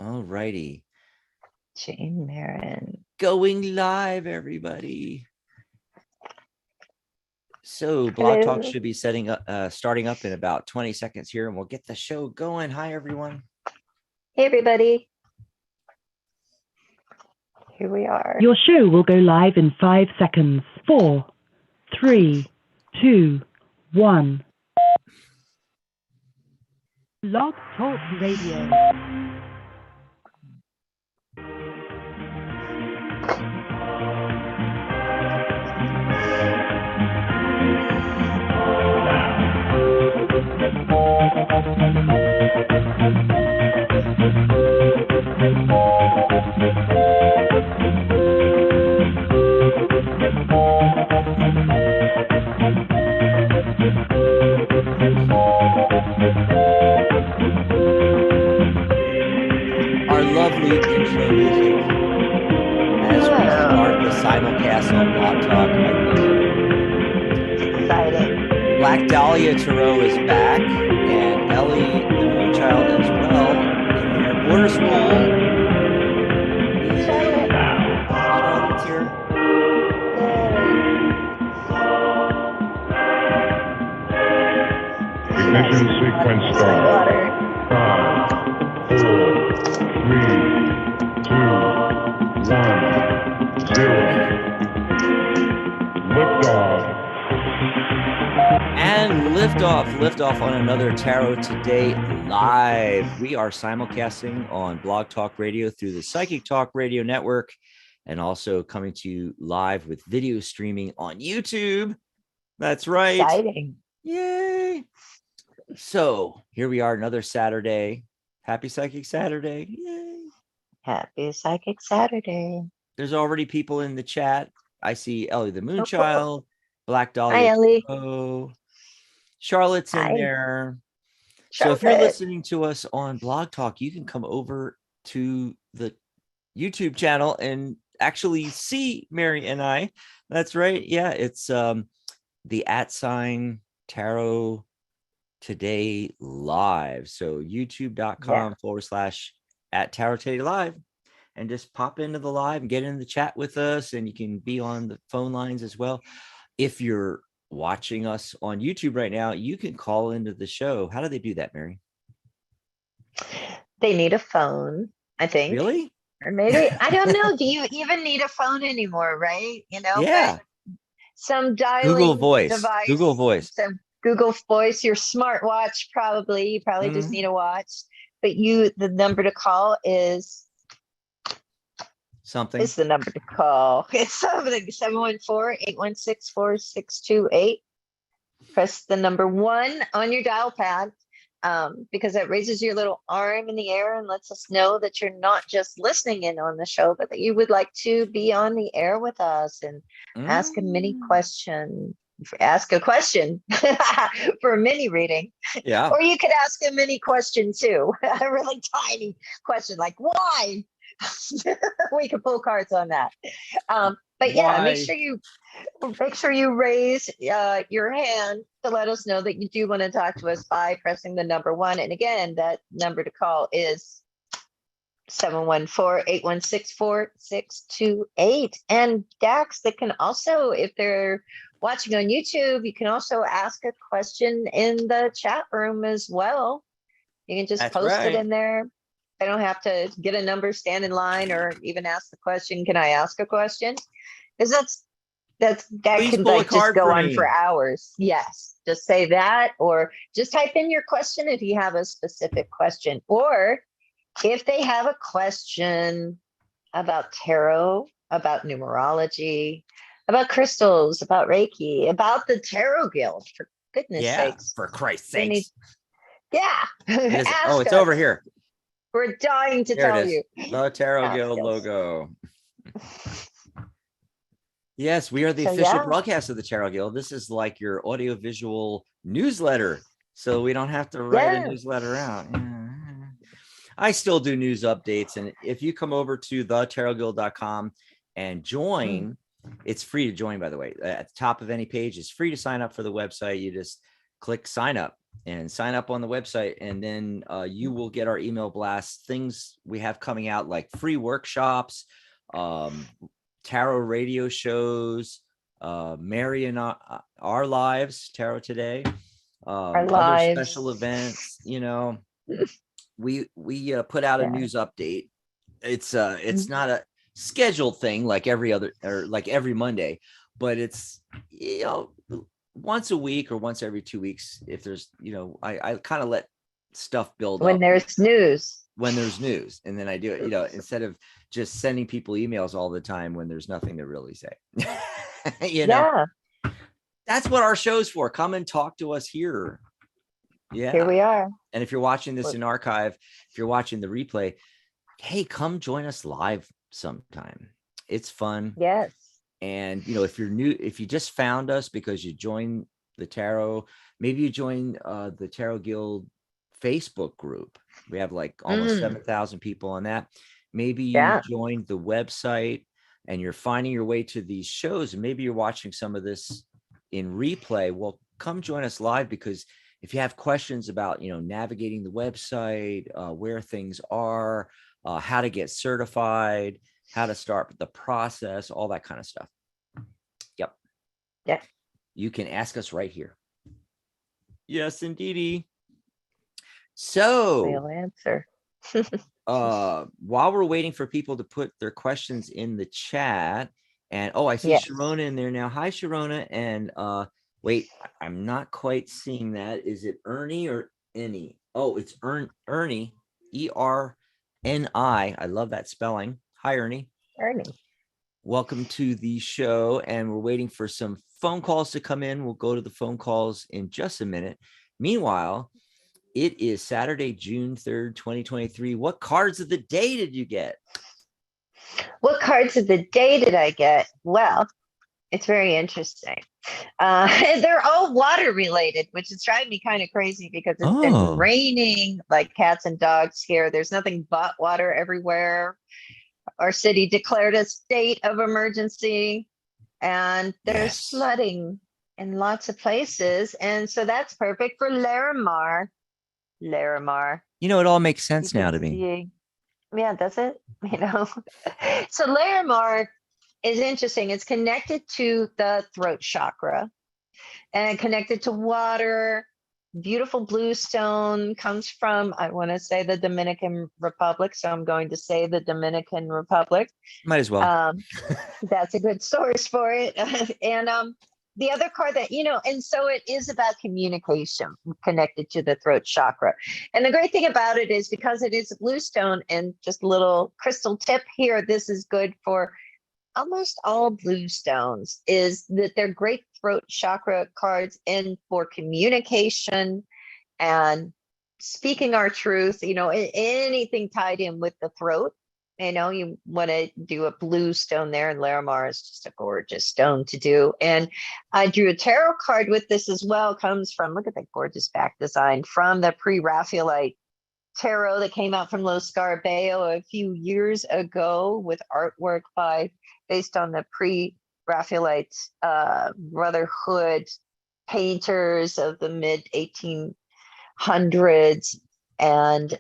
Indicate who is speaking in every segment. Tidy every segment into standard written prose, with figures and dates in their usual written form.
Speaker 1: All righty.
Speaker 2: Jane Marin.
Speaker 1: Going live, everybody. So Blog Talk
Speaker 2: Hello.
Speaker 1: should be starting up in about 20 seconds here, and we'll get the show going. Hi, everyone.
Speaker 2: Hey, everybody. Here we are.
Speaker 3: Your show will go live in 5 seconds. 4, 3, 2, 1. Blog Talk Radio.
Speaker 1: Our lovely intro music as we start the simulcast on Blog Talk.
Speaker 2: Exciting.
Speaker 1: Black Dahlia Tarot is back, and Ellie, the Moonchild, as well in their border school. Charlotte's here.
Speaker 4: Ignition sequence start. 5, 4, 3, 2, 1, 0. Liftoff.
Speaker 1: And liftoff on another Tarot Today live. We are simulcasting on Blog Talk Radio through the Psychic Talk Radio Network, and also coming to you live with video streaming on YouTube. That's right.
Speaker 2: Exciting.
Speaker 1: Yay. So here we are, another Saturday. Happy Psychic Saturday. Yay.
Speaker 2: Happy Psychic Saturday.
Speaker 1: There's already people in the chat. I see Ellie the Moonchild, Black Dahlia.
Speaker 2: Hi, Ellie.
Speaker 1: Oh, Charlotte's in
Speaker 2: Hi.
Speaker 1: there.
Speaker 2: Charlotte.
Speaker 1: So if you're listening to us on Blog Talk, you can come over to the YouTube channel and actually see Mary and I. That's right. Yeah, it's the @ Tarot Today Live. So youtube.com/@Tarot Today Live, and just pop into the live and get in the chat with us, and you can be on the phone lines as well. If you're watching us on YouTube right now, you can call into the show. How do they do that, Mary?
Speaker 2: They need a phone, I think.
Speaker 1: Really?
Speaker 2: Or maybe, I don't know. Do you even need a phone anymore, right? You know,
Speaker 1: Yeah.
Speaker 2: some dialing
Speaker 1: Google Voice.
Speaker 2: device.
Speaker 1: Google Voice.
Speaker 2: Some Google Voice, your smartwatch, probably. You probably just need a watch. But the number to call is
Speaker 1: Something.
Speaker 2: It's the number to call. It's 714-816-4628. Press the number 1 on your dial pad, because that raises your little arm in the air and lets us know that you're not just listening in on the show, but that you would like to be on the air with us and ask a mini question. Ask a question for a mini reading.
Speaker 1: Yeah.
Speaker 2: Or you could ask a mini question too. A really tiny question like, why? We could pull cards on that. But yeah,
Speaker 1: Why?
Speaker 2: make sure you raise your hand to let us know that you do want to talk to us by pressing the number 1. And again, that number to call is 714-816-4628. And Dax, that can also, if they're watching on YouTube, you can also ask a question in the chat room as well. You can just post it in there. I don't have to get a number, stand in line, or even ask the question. Can I ask a question? Because that can like just go on for hours. Yes, just say that, or just type in your question if you have a specific question, or if they have a question about tarot, about numerology, about crystals, about Reiki, about the Tarot Guild, for goodness sakes.
Speaker 1: For Christ's sakes.
Speaker 2: It's
Speaker 1: over here.
Speaker 2: We're dying to tell you.
Speaker 1: The Tarot Guild logo. Yes, we are the official broadcast of the Tarot Guild. This is like your audiovisual newsletter, so we don't have to write a newsletter out. I still do news updates, and if you come over to thetarotguild.com and join, it's free to join, by the way. At the top of any page, it's free to sign up for the website. You just click sign up and sign up on the website. And then you will get our email blasts, things we have coming out like free workshops, tarot radio shows, Mary and our lives, Tarot Today,
Speaker 2: Our
Speaker 1: other
Speaker 2: lives.
Speaker 1: special events. You know, we put out a news update. It's not a scheduled thing like every other or like every Monday, but it's, you know, once a week or once every 2 weeks. If there's, you know, I kind of let stuff build
Speaker 2: When
Speaker 1: up
Speaker 2: there's news.
Speaker 1: when there's news, and then I do it, you know, instead of just sending people emails all the time when there's nothing to really say. You know, that's what our show's for. Come and talk to us here. Yeah,
Speaker 2: here we are.
Speaker 1: And if you're watching this in archive, if you're watching the replay, hey, come join us live sometime. It's fun.
Speaker 2: Yes.
Speaker 1: And, you know, if you're new, if you just found us because you joined the tarot, maybe you join the Tarot Guild Facebook group. We have like almost 7,000 people on that. Maybe you joined the website and you're finding your way to these shows, and maybe you're watching some of this in replay. Well, come join us live, because if you have questions about, you know, navigating the website, where things are, how to get certified, how to start the process, all that kind of stuff. Yep.
Speaker 2: Yeah.
Speaker 1: You can ask us right here. Yes, indeedy. So
Speaker 2: we'll answer.
Speaker 1: While we're waiting for people to put their questions in the chat, and I see Sharona in there now. Hi, Sharona. And wait, I'm not quite seeing that. Is it Ernie or Ernie? Oh, it's Ernie, E-R-N-I. I love that spelling. Hi, Ernie.
Speaker 2: Ernie.
Speaker 1: Welcome to the show. And we're waiting for some phone calls to come in. We'll go to the phone calls in just a minute. Meanwhile, it is Saturday, June 3rd, 2023. What cards of the day did you get?
Speaker 2: What cards of the day did I get? Well, it's very interesting. They're all water related, which is driving me kind of crazy because it's been raining like cats and dogs here. There's nothing but water everywhere. Our city declared a state of emergency, and there's flooding in lots of places. And so that's perfect for Larimar.
Speaker 1: You know, it all makes sense now to me.
Speaker 2: Yeah, does it? You know, so Larimar is interesting. It's connected to the throat chakra and connected to water. Beautiful blue stone, comes from, I want to say, the Dominican Republic. So I'm going to say the Dominican Republic.
Speaker 1: Might as well.
Speaker 2: That's a good source for it. And the other card that, you know, and so it is about communication connected to the throat chakra. And the great thing about it is, because it is a blue stone and just a little crystal tip here, this is good for almost all blue stones, is that they're great throat chakra cards, and for communication and speaking our truth, you know, anything tied in with the throat. You know, you want to do a blue stone there, and Larimar is just a gorgeous stone to do. And I drew a tarot card with this as well. Comes from, look at that gorgeous back design, from the Pre-Raphaelite tarot that came out from Los Scarabeo a few years ago, with artwork based on the Pre-Raphaelite Brotherhood painters of the mid 1800s. And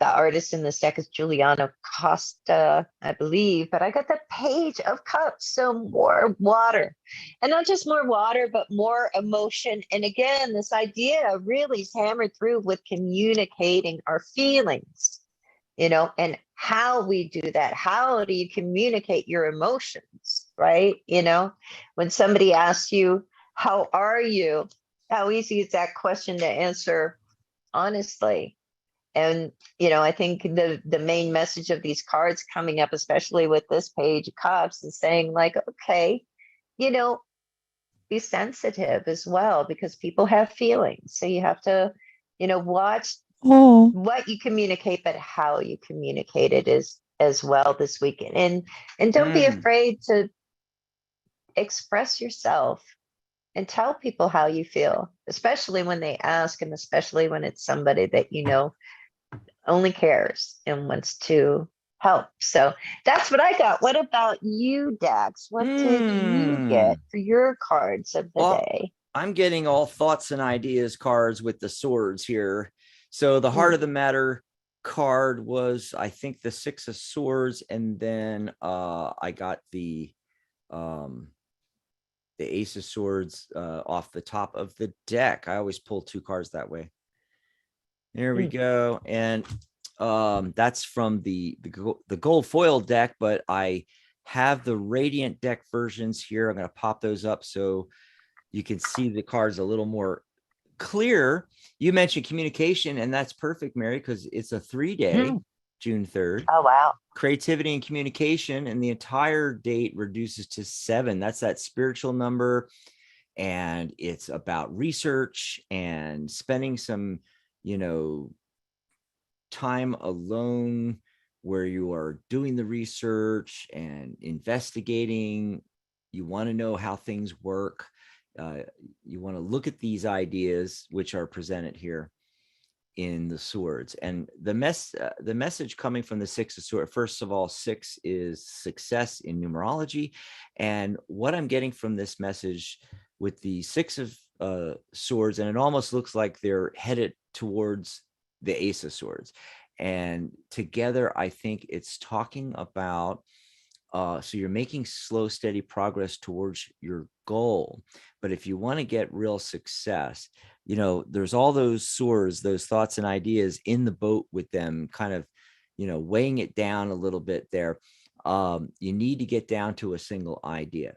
Speaker 2: the artist in this deck is Giuliano Costa, I believe. But I got the Page of Cups, so more water. And not just more water, but more emotion. And again, this idea really is hammered through with communicating our feelings, you know, and how we do that. How do you communicate your emotions, right? You know, when somebody asks you, how are you? How easy is that question to answer honestly? And, you know, I think the main message of these cards coming up, especially with this Page of Cups, is saying, like, okay, you know, be sensitive as well, because people have feelings. So you have to, you know, watch what you communicate, but how you communicate it is as well this weekend. And don't be afraid to express yourself and tell people how you feel, especially when they ask, and especially when it's somebody that, you know, only cares and wants to help. So that's what I got. What about you, Dax? What did you get for your cards of the day?
Speaker 1: I'm getting all thoughts and ideas cards with the swords here. So the heart of the matter card was, I think, the 6 of swords, and then I got the ace of swords off the top of the deck. I always pull 2 cards that way. There we go. And that's from the gold foil deck, but I have the radiant deck versions here. I'm going to pop those up so you can see the cards a little more clear. You mentioned communication, and that's perfect, Mary, because it's a 3-day, June 3rd.
Speaker 2: Oh, wow.
Speaker 1: Creativity and communication, and the entire date reduces to 7. That's that spiritual number, and it's about research and spending some, time alone where you are doing the research and investigating. You want to know how things work. You want to look at these ideas which are presented here in the swords, and the message coming from the 6 of swords. First of all, 6 is success in numerology, and what I'm getting from this message with the 6 of swords, and it almost looks like they're headed towards the ace of swords, and together I think it's talking about so you're making slow, steady progress towards your goal. But if you want to get real success, there's all those swords, those thoughts and ideas in the boat with them, kind of, weighing it down a little bit there. You need to get down to a single idea.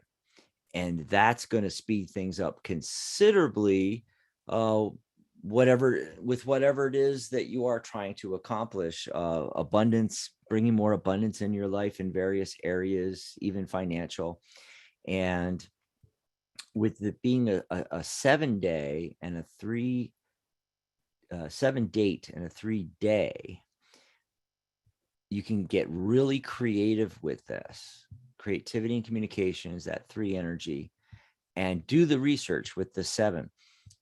Speaker 1: And that's going to speed things up considerably, whatever it is that you are trying to accomplish. Abundance, bringing more abundance in your life in various areas, even financial. And with it being a 7-day and a 7-date and a 3-day, you can get really creative with this. Creativity and communication is that 3 energy, and do the research with the 7.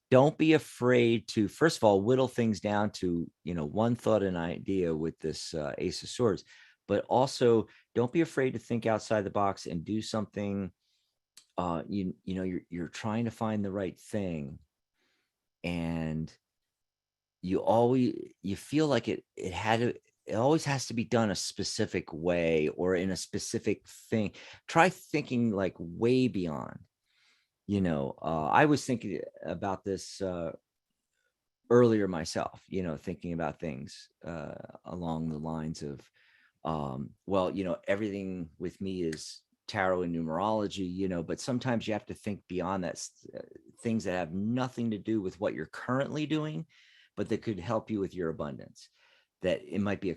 Speaker 1: Don't be afraid to, first of all, whittle things down to, one thought and idea with this ace of swords, but also don't be afraid to think outside the box and do something. You're trying to find the right thing, and you feel like it always has to be done a specific way or in a specific thing. Try thinking like way beyond. I was thinking about this earlier myself, thinking about things along the lines of, everything with me is tarot and numerology, but sometimes you have to think beyond that, things that have nothing to do with what you're currently doing, but that could help you with your abundance. That it might be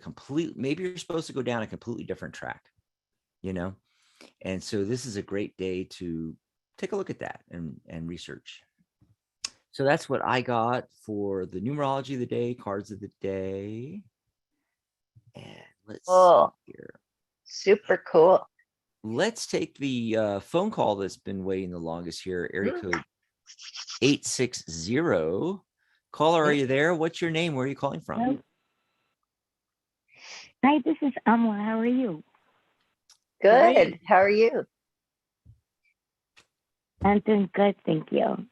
Speaker 1: maybe you're supposed to go down a completely different track, and so this is a great day to take a look at that and research. So that's what I got for the numerology of the day, cards of the day. And let's see here.
Speaker 2: Super cool.
Speaker 1: Let's take the phone call that's been waiting the longest here. Area code 860. Caller, are you there? What's your name? Where are you calling from?
Speaker 5: Hello. Hi, this is Amla. How are you?
Speaker 2: Good.
Speaker 1: Great.
Speaker 2: How are you?
Speaker 5: I'm doing good, thank you.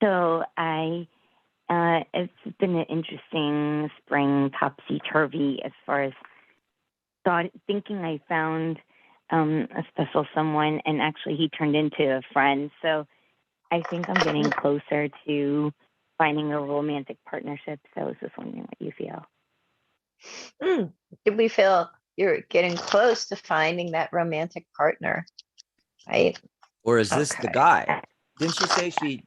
Speaker 5: So it's been an interesting spring, topsy-turvy as far as thinking I found a special someone, and actually he turned into a friend. So I think I'm getting closer to finding a romantic partnership. So I was just wondering what you feel.
Speaker 2: Did we feel you're getting close to finding that romantic partner, right?
Speaker 1: Or is this the guy? Didn't she say she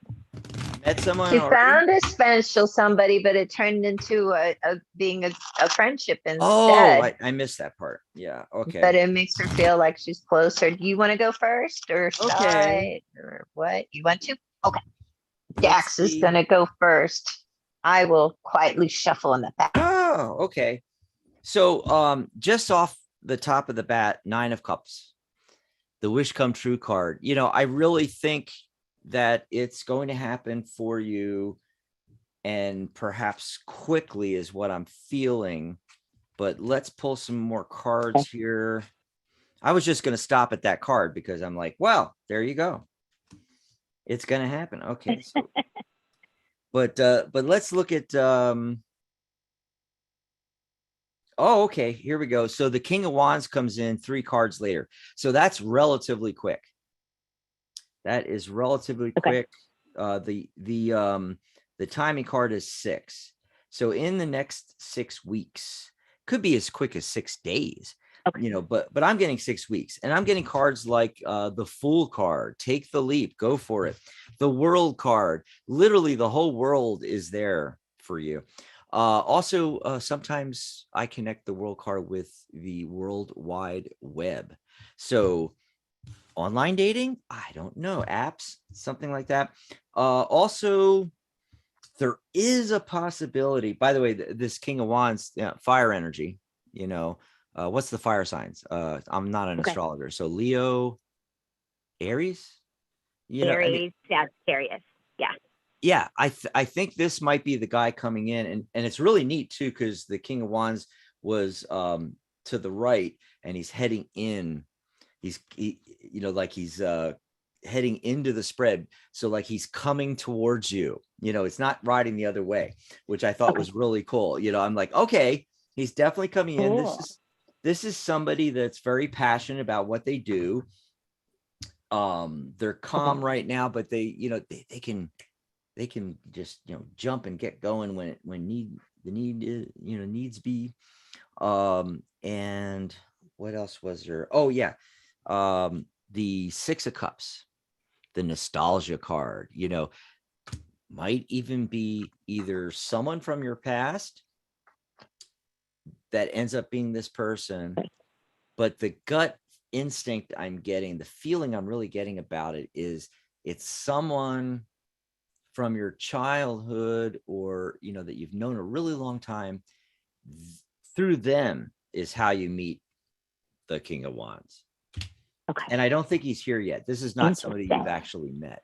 Speaker 1: met someone?
Speaker 2: She
Speaker 1: already?
Speaker 2: found a special somebody, but it turned into being a friendship instead.
Speaker 1: Oh, I missed that part. Yeah. Okay.
Speaker 2: But it makes her feel like she's closer. Do you want to go first, or should I, or what? You want to? Okay. Dax is going to go first. I will quietly shuffle in the back.
Speaker 1: Oh, okay. So just off the top of the bat, 9 of Cups, the wish come true card. I really think that it's going to happen for you, and perhaps quickly is what I'm feeling. But let's pull some more cards here. I was just going to stop at that card because I'm like, well, there you go. It's going to happen. Okay. So, but let's look at, oh, okay, here we go. So the King of Wands comes in 3 cards later. So that's relatively quick. That is relatively quick. The timing card is 6. So in the next 6 weeks, could be as quick as 6 days. You know, but I'm getting 6 weeks, and I'm getting cards like the Fool card, take the leap, go for it. The World card, literally the whole world is there for you. Also, sometimes I connect the World card with the World Wide Web. So online dating, I don't know, apps, something like that. Also, there is a possibility, by the way, this King of Wands, fire energy, you know, what's the fire signs? I'm not an astrologer. So Leo, Aries,
Speaker 5: Aries, Sagittarius. Yeah.
Speaker 1: Yeah. I think this might be the guy coming in, and it's really neat too, because the King of Wands was to the right, and he's heading in. He's heading into the spread. So like he's coming towards you, it's not riding the other way, which I thought was really cool. I'm like, okay, he's definitely coming in.
Speaker 5: Cool.
Speaker 1: This is somebody that's very passionate about what they do. They're calm right now, but they can just, jump and get going when needs be. And what else was there? Oh yeah. The 6 of Cups, the nostalgia card, might even be either someone from your past that ends up being this person, but the gut instinct I'm getting, the feeling I'm really getting about it is it's someone from your childhood, or, that you've known a really long time. Through them is how you meet the King of Wands.
Speaker 5: Okay.
Speaker 1: And I don't think he's here yet. This is not somebody you've actually met,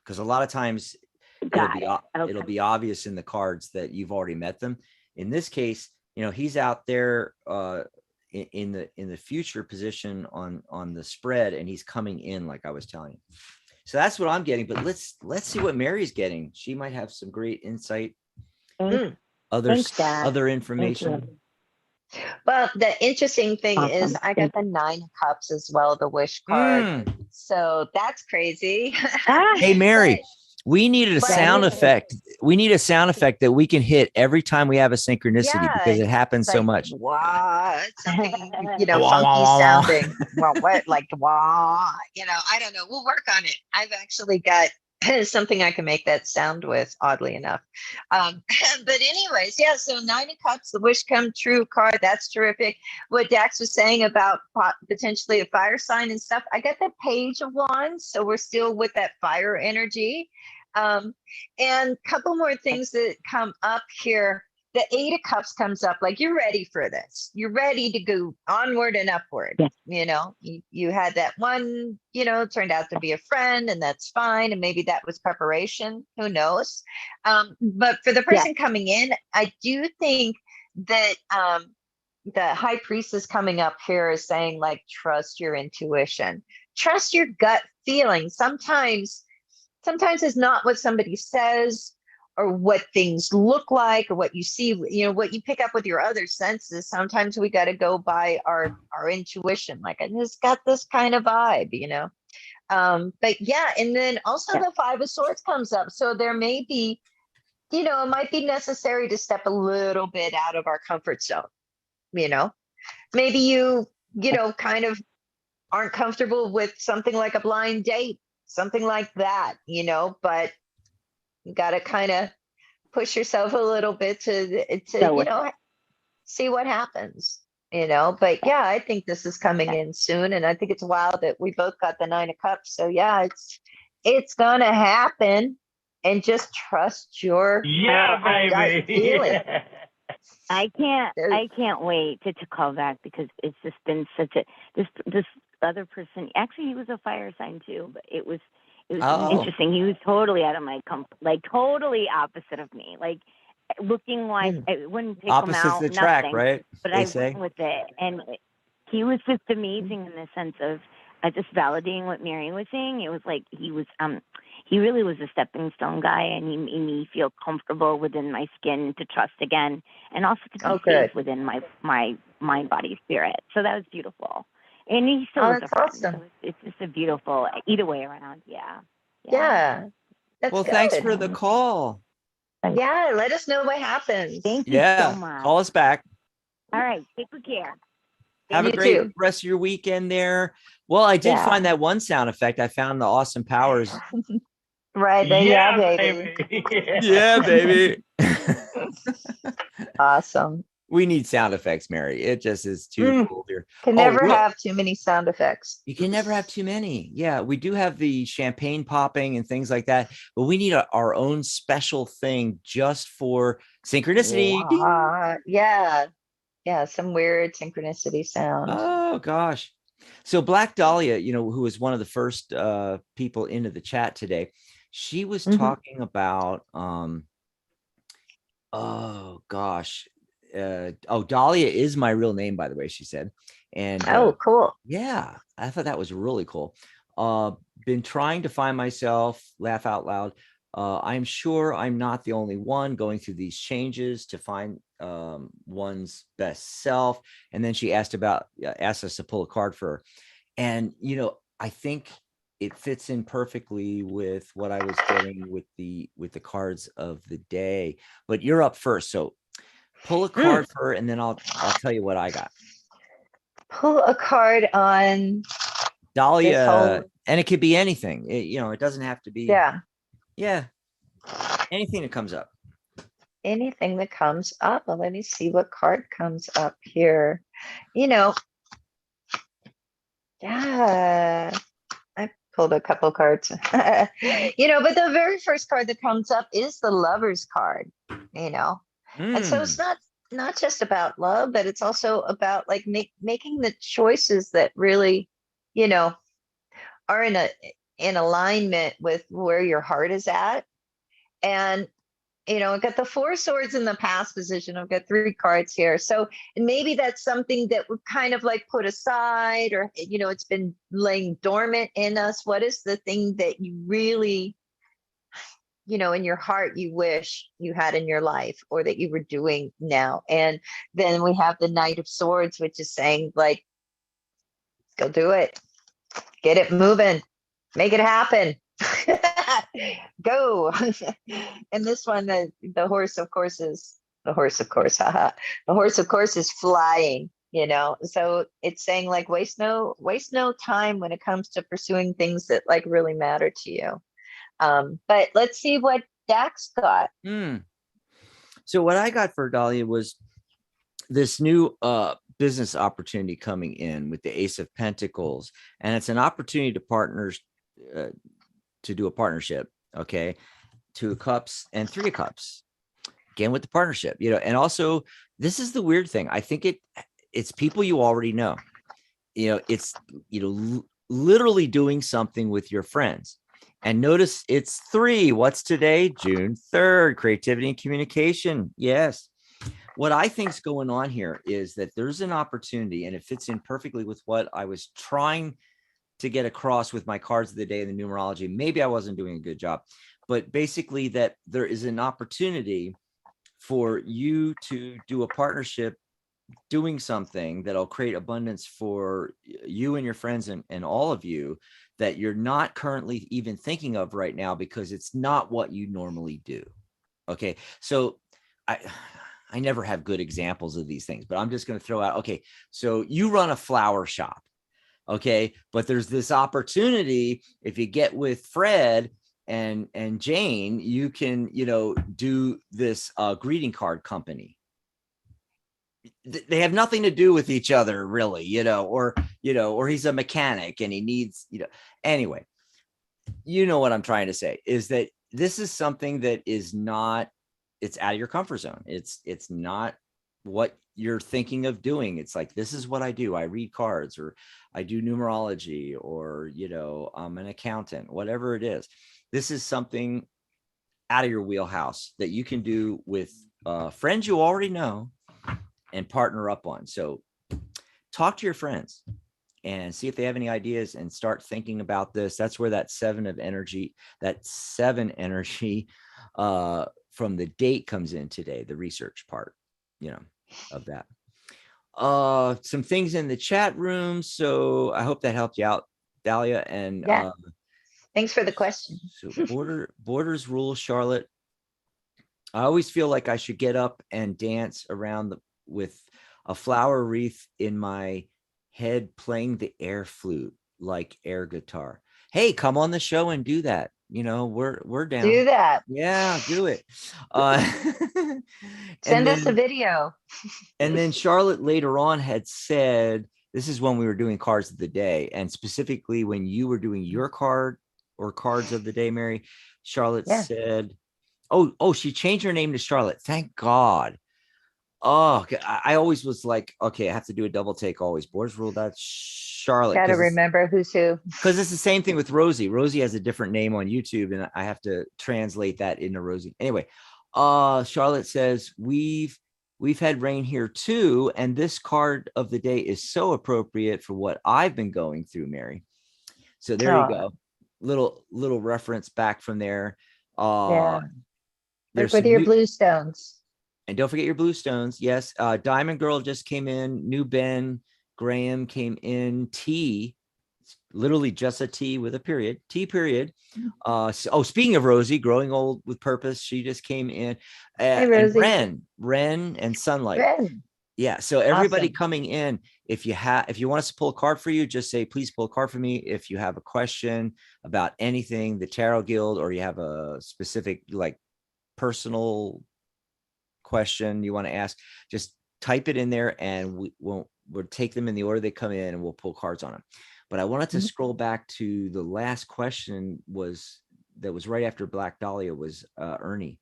Speaker 1: because a lot of times it'll be obvious in the cards that you've already met them. In this case, he's out there in the future position on the spread, and he's coming in, like I was telling you. So that's what I'm getting. But let's see what Mary's getting. She might have some great insight, other information.
Speaker 2: Well, the interesting thing is I got the 9 of Cups as well, the wish card. So that's crazy.
Speaker 1: Hey, Mary, we needed a sound effect. We need a sound effect that we can hit every time we have a synchronicity, because it happens so much.
Speaker 2: What? Something, funky sounding. Well, what? Like, wah, I don't know. We'll work on it. I've actually got something I can make that sound with, oddly enough. But anyways, yeah, so 9 of Cups, the wish come true card. That's terrific. What Dax was saying about potentially a fire sign and stuff, I got the Page of Wands, so we're still with that fire energy. And a couple more things that come up here. The 8 of Cups comes up, like you're ready for this. You're ready to go onward and upward. Yeah. You had that one, turned out to be a friend, and that's fine. And maybe that was preparation. Who knows? But for the person coming in, I do think that the High Priestess coming up here is saying, like, trust your intuition, trust your gut feeling. Sometimes it's not what somebody says, or what things look like, or what you see, what you pick up with your other senses. Sometimes we got to go by our intuition. Like, I just got this kind of vibe, but yeah. And then also the 5 of Swords comes up. So there may be, it might be necessary to step a little bit out of our comfort zone. Maybe you kind of aren't comfortable with something like a blind date, something like that, but you got to kind of push yourself a little bit to see what happens, but yeah, I think this is coming in soon. And I think it's wild that we both got the 9 of Cups. So yeah, it's gonna happen, and just trust your
Speaker 4: baby.
Speaker 2: feeling.
Speaker 5: I can't wait to call back, because it's just been such a, this other person, actually he was a fire sign too, but it was interesting. He was totally out of my comfort, like totally opposite of me, like looking like it wouldn't take him out.
Speaker 1: The track, right?
Speaker 5: But I went with it, and he was just amazing in the sense of just validating what Mary was saying. It was like he really was a stepping stone guy, and he made me feel comfortable within my skin to trust again, and also to be safe within my mind, body, spirit. So that was beautiful. And he still is a friend.
Speaker 2: Awesome.
Speaker 5: So it's just a beautiful either way around. Yeah.
Speaker 2: Yeah. That's
Speaker 1: well,
Speaker 2: good.
Speaker 1: thanks for the call.
Speaker 2: Yeah, let us know what happens.
Speaker 5: Thank you so much.
Speaker 1: Call us back.
Speaker 5: All right. Take good care.
Speaker 1: Have a great rest of your weekend there. Well, I did find that one sound effect. I found the Austin Powers.
Speaker 2: Right. Yeah, baby.
Speaker 1: Yeah, baby.
Speaker 2: Awesome.
Speaker 1: We need sound effects, Mary. It just is too cool here.
Speaker 2: Can never have too many sound effects.
Speaker 1: You can never have too many. Yeah, we do have the champagne popping and things like that, but we need our own special thing just for synchronicity.
Speaker 2: Yeah. Yeah, some weird synchronicity sound.
Speaker 1: Oh, gosh. So Black Dahlia, who was one of the first people into the chat today, she was talking about, oh, gosh. Dahlia is my real name, by the way, she said. And
Speaker 2: cool.
Speaker 1: Yeah, I thought that was really cool. Been trying to find myself, laugh out loud. I'm sure I'm not the only one going through these changes to find one's best self. And then she asked us to pull a card for her. And, I think it fits in perfectly with what I was getting with the cards of the day. But you're up first. So pull a card for her, and then I'll tell you what I got.
Speaker 2: Pull a card on
Speaker 1: Dahlia, and it could be anything. It doesn't have to be. Yeah. Anything that comes up.
Speaker 2: Anything that comes up. Well, let me see what card comes up here. Yeah, I pulled a couple cards. But the very first card that comes up is the Lover's card. And so it's not just about love, but it's also about like making the choices that really, are in alignment with where your heart is at. And I've got the 4 swords in the past position. I've got 3 cards here. So maybe that's something that we've kind of like put aside, or, it's been laying dormant in us. What is the thing that you really, in your heart, you wish you had in your life, or that you were doing now? And then we have the Knight of Swords, which is saying like, go do it, get it moving, make it happen. Go. And this one, the horse, of course, is the horse, of course. The horse, of course, is flying. So it's saying like waste no time when it comes to pursuing things that like really matter to you. But let's see what Dax got.
Speaker 1: So what I got for Dahlia was this new business opportunity coming in with the Ace of Pentacles, and it's an opportunity to do a partnership. Okay, 2 of Cups and 3 of Cups. Again with the partnership, and also this is the weird thing. I think it's people you already know. It's literally doing something with your friends. And notice it's 3. What's today? June 3rd. Creativity and communication. Yes. What I think's going on here is that there's an opportunity, and it fits in perfectly with what I was trying to get across with my cards of the day in the numerology. Maybe I wasn't doing a good job, but basically that there is an opportunity for you to do a partnership, doing something that'll create abundance for you and your friends and all of you that you're not currently even thinking of right now, because it's not what you normally do. Okay. So I never have good examples of these things, but I'm just going to throw out, okay, so you run a flower shop. Okay. But there's this opportunity. If you get with Fred and Jane, you can, do this greeting card company. They have nothing to do with each other really, or he's a mechanic and he needs, anyway, what I'm trying to say is that this is something that is not, it's out of your comfort zone. It's not what you're thinking of doing. It's like, this is what I do. I read cards, or I do numerology, or, I'm an accountant, whatever it is. This is something out of your wheelhouse that you can do with friends you already know and partner up on. So talk to your friends, and see if they have any ideas and start thinking about this. That's where that seven energy from the date comes in today, the research part, of that. Some things in the chat room. So I hope that helped you out, Dahlia. And
Speaker 2: Yeah. Thanks for the question.
Speaker 1: So borders rule, Charlotte. I always feel like I should get up and dance around with a flower wreath in my head, playing the air flute like air guitar. Hey, come on the show and do that. We're down.
Speaker 2: Do that.
Speaker 1: Yeah, do it.
Speaker 2: Send us a video.
Speaker 1: And then Charlotte later on had said, this is when we were doing cards of the day, and specifically when you were doing your card or cards of the day, Mary, Charlotte said, oh, she changed her name to Charlotte. Thank God. Oh, I always was like, okay, I have to do a double take always. Boards rule, that's Charlotte.
Speaker 2: Got to remember who's who.
Speaker 1: Because it's the same thing with Rosie. Rosie has a different name on YouTube, and I have to translate that into Rosie. Anyway, Charlotte says, we've had rain here too, and this card of the day is so appropriate for what I've been going through, Mary. So there you go. Little reference back from there.
Speaker 2: Work with your blue stones.
Speaker 1: And don't forget your blue stones. Yes. Diamond Girl just came in. New Ben Graham came in. T, literally just a T with a period. T period. Speaking of Rosie, growing old with purpose, she just came in.
Speaker 2: Hey, Rosie.
Speaker 1: And Ren and Sunlight.
Speaker 2: Ren.
Speaker 1: Yeah. So everybody
Speaker 2: Awesome.
Speaker 1: coming in, if you want us to pull a card for you, just say, please pull a card for me. If you have a question about anything, the Tarot Guild, or you have a specific personal question you want to ask, just type it in there and we'll take them in the order they come in and we'll pull cards on them. But I wanted to scroll back to the last question that was right after Black Dahlia was Ernie.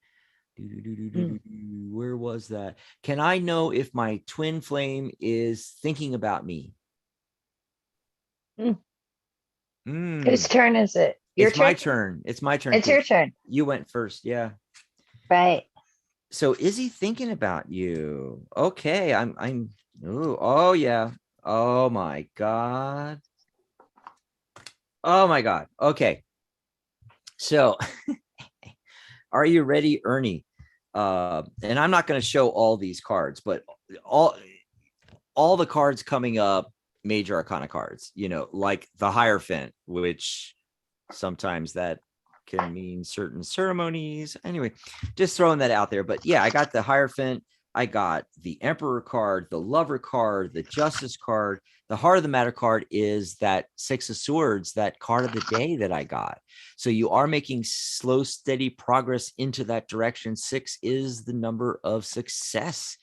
Speaker 1: Where was that? Can I know if my twin flame is thinking about me?
Speaker 2: Whose turn is it?
Speaker 1: It's my turn. It's my turn.
Speaker 2: It's your turn.
Speaker 1: You went first. Yeah.
Speaker 2: Right.
Speaker 1: So is he thinking about you? Okay. Oh yeah. Oh my God. Oh my God. Okay. So are you ready, Ernie? And I'm not going to show all these cards, but all the cards coming up, major arcana cards, like the Hierophant, which sometimes that can mean certain ceremonies. Anyway, just throwing that out there. But yeah, I got the Hierophant. I got the Emperor card, the Lover card, the Justice card. The Heart of the Matter card is that Six of Swords, that card of the day that I got. So you are making slow, steady progress into that direction. 6 is the number of success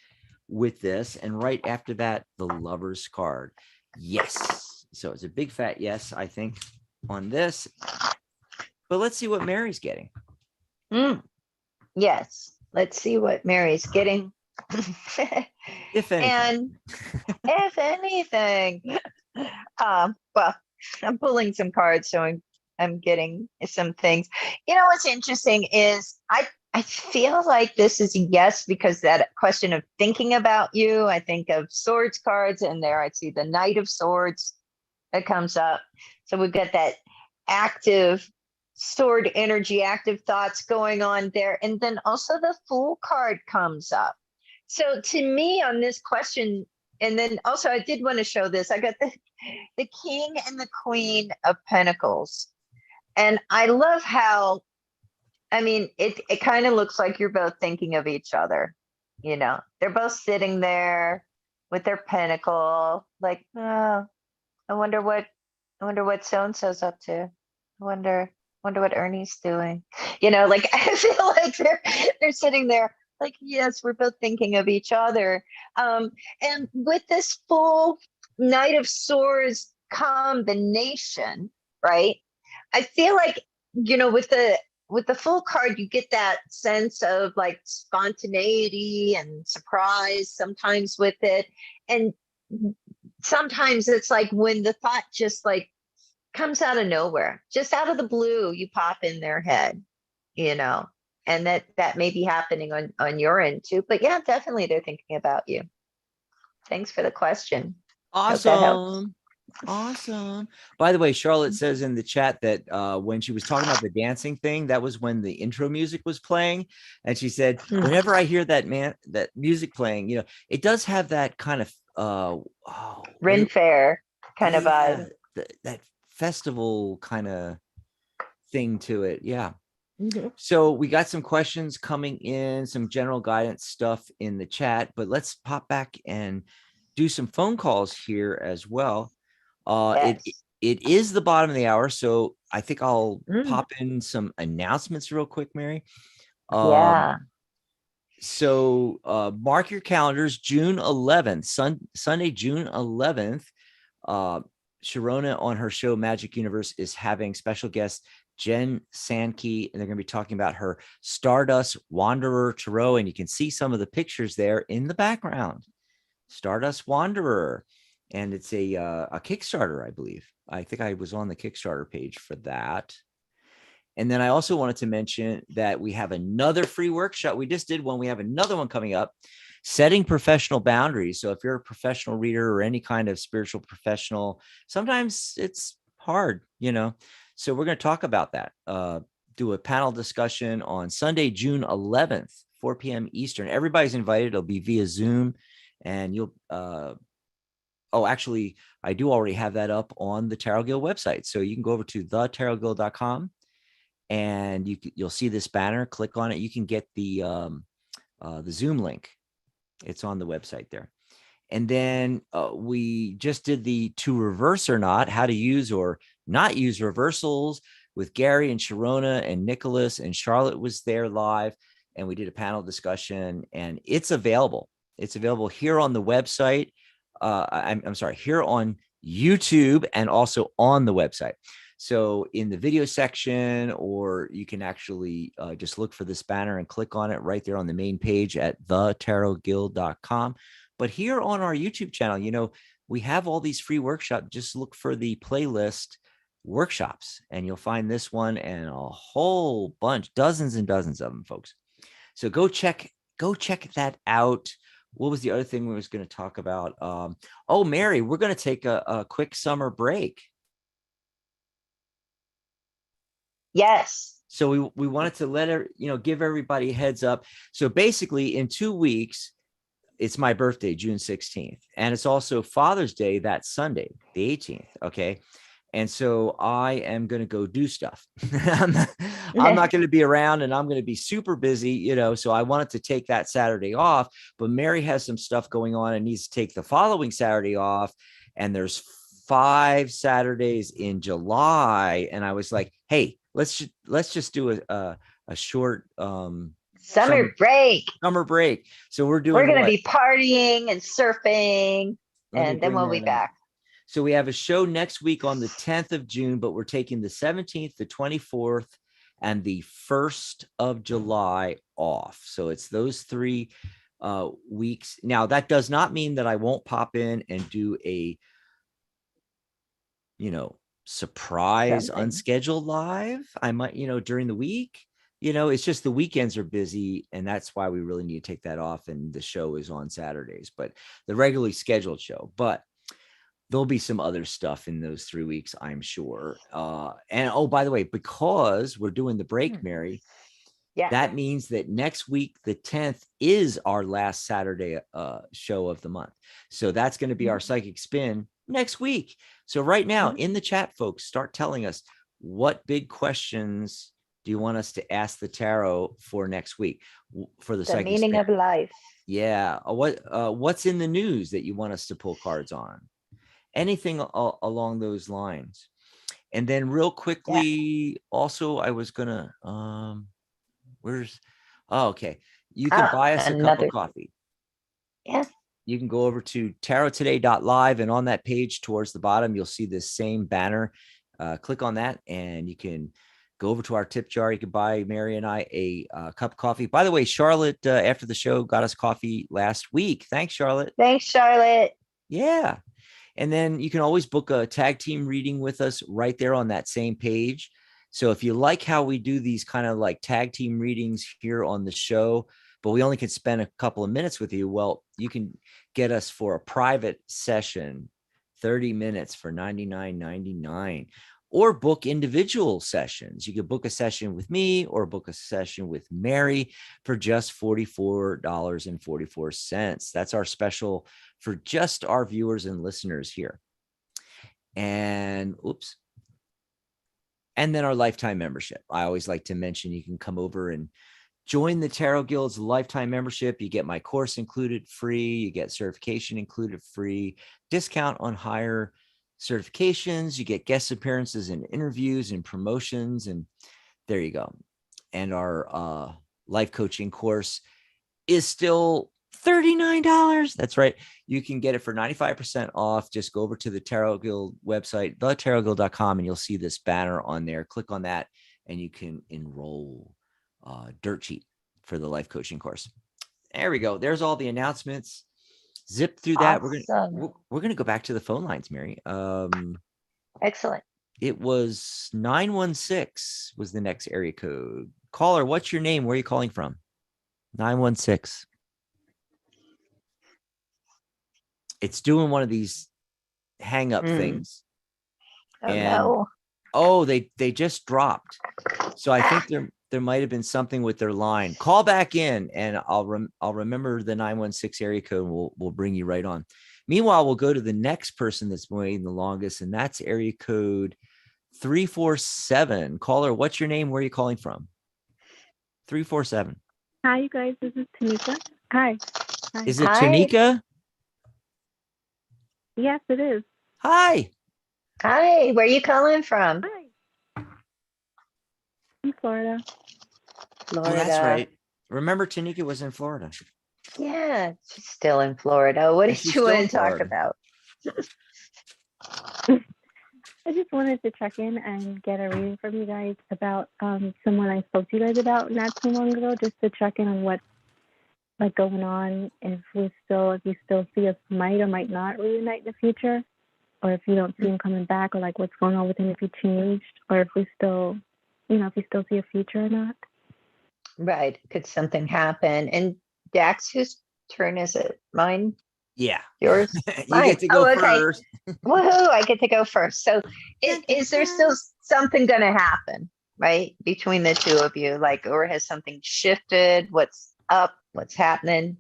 Speaker 1: with this. And right after that, the Lover's card. Yes. So it's a big fat yes, I think, on this. But let's see what Mary's getting.
Speaker 2: Yes. Let's see what Mary's getting.
Speaker 1: If anything.
Speaker 2: And if anything, well, I'm pulling some cards, so I'm getting some things. What's interesting is I feel like this is a yes, because that question of thinking about you, I think of swords cards, and there I see the Knight of Swords that comes up. So we've got that active sword energy, active thoughts going on there. And then also the Fool card comes up. So to me on this question, and then also I did want to show this, I got the King and the Queen of Pentacles. And I love how, it kind of looks like you're both thinking of each other. They're both sitting there with their pentacle, like, oh, I wonder what so-and-so's up to. I wonder what Ernie's doing. I feel like they're sitting there like, yes, we're both thinking of each other. And with this full Knight of Swords combination, right? I feel like, with the full card, you get that sense of like spontaneity and surprise sometimes with it. And sometimes it's like when the thought just like comes out of nowhere, just out of the blue, you pop in their head, and that may be happening on your end too. But yeah, definitely they're thinking about you. Thanks for the question.
Speaker 1: Awesome. Awesome. By the way, Charlotte says in the chat that when she was talking about the dancing thing, that was when the intro music was playing. And she said, whenever I hear that music playing, it does have that kind of
Speaker 2: Ren Fair kind of vibe.
Speaker 1: that festival kind of thing to it. Yeah.
Speaker 2: Mhm.
Speaker 1: So we got some questions coming in, some general guidance stuff in the chat, but let's pop back and do some phone calls here as well. It
Speaker 2: Yes.
Speaker 1: it is the bottom of the hour, so I think I'll
Speaker 2: Mm.
Speaker 1: pop in some announcements real quick, Mary.
Speaker 2: Yeah.
Speaker 1: So mark your calendars, June 11th, Sunday, June 11th. Sharona on her show Magic Universe is having special guest Jen Sankey, and they're going to be talking about her Stardust Wanderer Tarot, and you can see some of the pictures there in the background. Stardust Wanderer, and it's a Kickstarter, I believe. I think I was on the Kickstarter page for that. And then I also wanted to mention that we have another free workshop. We just did one. We have another one coming up, setting professional boundaries. So if you're a professional reader or any kind of spiritual professional, sometimes it's hard, So we're going to talk about that. Do a panel discussion on Sunday, June 11th, 4 p.m. Eastern. Everybody's invited. It'll be via Zoom, and you'll. Actually, I do already have that up on the Tarot Guild website. So you can go over to thetarotguild.com. And you'll see this banner. Click on it. You can get the Zoom link. It's on the website there. And then we just did the to reverse or not, how to use or not use reversals with Gary and Sharona and Nicholas, and Charlotte was there live, and we did a panel discussion, and it's available. It's available here on the website. I'm sorry, here on YouTube and also on the website. So in the video section, or you can actually just look for this banner and click on it right there on the main page at thetarotguild.com. But here on our YouTube channel, we have all these free workshops. Just look for the playlist workshops, and you'll find this one and a whole bunch, dozens and dozens of them, folks. So go check that out. What was the other thing we was going to talk about? Mary, we're going to take a quick summer break.
Speaker 2: Yes.
Speaker 1: So we wanted to let her, give everybody a heads up. So basically in 2 weeks, it's my birthday, June 16th. And it's also Father's Day that Sunday, the 18th. Okay. And so I am going to go do stuff. I'm not going to be around, and I'm going to be super busy, so I wanted to take that Saturday off, but Mary has some stuff going on and needs to take the following Saturday off. And there's 5 Saturdays in July. And I was like, hey, let's just do a short
Speaker 2: summer break.
Speaker 1: So we're
Speaker 2: going to be partying and surfing, and then we'll be back.
Speaker 1: So we have a show next week on the 10th of June, but we're taking the 17th, the 24th, and the 1st of July off. So it's those 3 weeks. Now, that does not mean that I won't pop in and do a, surprise unscheduled live. I might, during the week, it's just the weekends are busy, and that's why we really need to take that off. And the show is on Saturdays, but the regularly scheduled show, but there'll be some other stuff in those 3 weeks, I'm sure. And by the way, because we're doing the break, Mary, that means that next week, the 10th, is our last Saturday show of the month. So that's going to be our psychic spin next week. So right now in the chat, folks, start telling us, what big questions do you want us to ask the tarot for next week for the psychic
Speaker 2: meaning
Speaker 1: spin?
Speaker 2: of life?
Speaker 1: Yeah. What's in the news that you want us to pull cards on? Anything along those lines. And then real quickly, also, I was gonna okay, you can buy us a cup of coffee.
Speaker 2: Yeah,
Speaker 1: you can go over to tarottoday.live, and on that page towards the bottom, you'll see this same banner. Click on that, and you can go over to our tip jar. You can buy Mary and I a cup of coffee. By the way, Charlotte, after the show, got us coffee last week. Thanks, Charlotte.
Speaker 2: Thanks, Charlotte.
Speaker 1: Yeah. And then you can always book a tag team reading with us right there on that same page. So if you like how we do these kind of like tag team readings here on the show, but we only can spend a couple of minutes with you, well, you can get us for a private session 30 minutes for $99.99, or book individual sessions. You could book a session with me or book a session with Mary for just $44.44. That's our special for just our viewers and listeners here. And oops. And then our lifetime membership. I always like to mention you can come over and join the Tarot Guild's lifetime membership. You get my course included free. You get certification included free, discount on higher certifications. You get guest appearances and interviews and promotions. And there you go. And our life coaching course is still $39. That's right. You can get it for 95% off. Just go over to the Tarot Guild website, thetarotguild.com, and you'll see this banner on there. Click on that and you can enroll dirt cheap for the life coaching course. There we go. There's all the announcements. Zip through that.
Speaker 2: Awesome.
Speaker 1: We're gonna go back to the phone lines, Mary.
Speaker 2: Excellent.
Speaker 1: It was 916 was the next area code. Caller, what's your name? Where are you calling from? 916. It's doing one of these hang up things.
Speaker 2: Oh,
Speaker 1: And
Speaker 2: no.
Speaker 1: oh, they just dropped. So I think there might have been something with their line. Call back in and I'll remember the 916 area code and we'll bring you right on. Meanwhile, we'll go to the next person that's waiting the longest, and that's area code 347. Caller, what's your name? Where are you calling from? 347.
Speaker 6: Hi, you guys. This is Tanika. Hi.
Speaker 1: Is it
Speaker 2: Hi.
Speaker 1: Tanika?
Speaker 6: Yes, it is.
Speaker 1: Hi.
Speaker 2: Hi, where are you calling from?
Speaker 6: Hi. In Florida.
Speaker 2: Florida.
Speaker 1: Oh, that's right. Remember, Tanika was in Florida.
Speaker 2: Yeah, she's still in Florida. What
Speaker 1: And
Speaker 2: did
Speaker 1: she's
Speaker 2: you
Speaker 1: still
Speaker 2: want
Speaker 1: in
Speaker 2: to talk
Speaker 1: Florida.
Speaker 2: about?
Speaker 6: I just wanted to check in and get a reading from you guys about someone I spoke to you guys about not too long ago, just to check in on what's like going on, if you still see us might or might not reunite in the future, or if you don't see him coming back, or like what's going on with him, if he changed, or if we still, if you still see a future or not.
Speaker 2: Right. Could something happen? And Dax, whose turn is it? Mine?
Speaker 1: Yeah.
Speaker 2: Yours?
Speaker 1: You
Speaker 2: Mine.
Speaker 1: get to go
Speaker 2: Oh, okay.
Speaker 1: first.
Speaker 2: Woohoo, I get to go first. So is there still something going to happen, right? Between the two of you, like, or has something shifted? What's up? What's happening?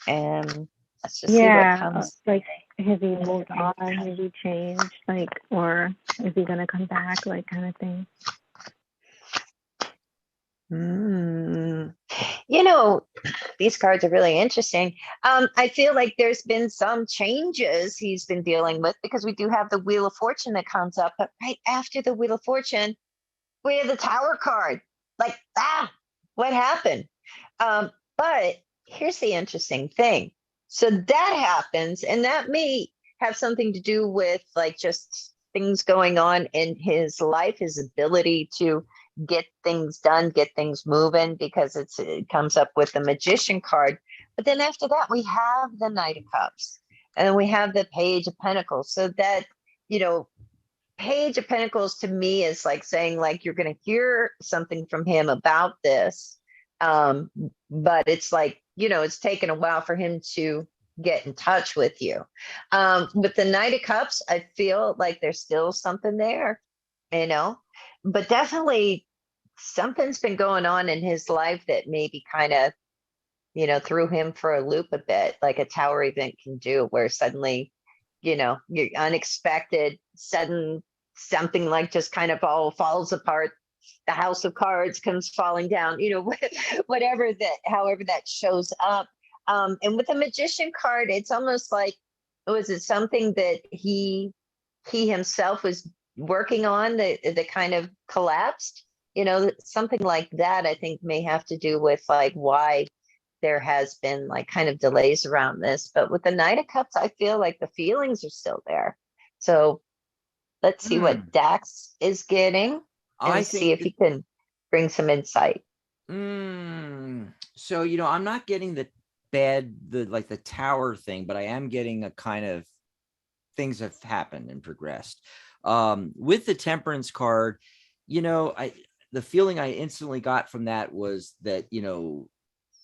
Speaker 2: And let's just see what comes.
Speaker 6: Like, has he moved on? Has he changed? Like, or is he going to come back? Like, kind of thing.
Speaker 2: These cards are really interesting. I feel like there's been some changes he's been dealing with, because we do have the Wheel of Fortune that comes up, but right after the Wheel of Fortune, we have the Tower card. Like, what happened? But here's the interesting thing. So that happens, and that may have something to do with like just things going on in his life, his ability to get things done, get things moving, because it comes up with the Magician card. But then after that, we have the Knight of Cups, and then we have the Page of Pentacles. So that, Page of Pentacles to me is like saying, like, you're going to hear something from him about this. But it's like, it's taken a while for him to get in touch with you. With the Knight of Cups, I feel like there's still something there, but definitely something's been going on in his life that maybe kind of, threw him for a loop a bit, like a Tower event can do, where suddenly, you're unexpected, sudden, something like just kind of all falls apart. The House of Cards comes falling down, however that shows up. And with the Magician card, it's almost like, was it something that he himself was working on that kind of collapsed? Something like that, I think, may have to do with like why there has been like kind of delays around this. But with the Knight of Cups, I feel like the feelings are still there. So let's see what Dax is getting, and see if he can bring some insight.
Speaker 1: So, I'm not getting the Tower thing, but I am getting a kind of things have happened and progressed. With the Temperance card, the feeling I instantly got from that was that,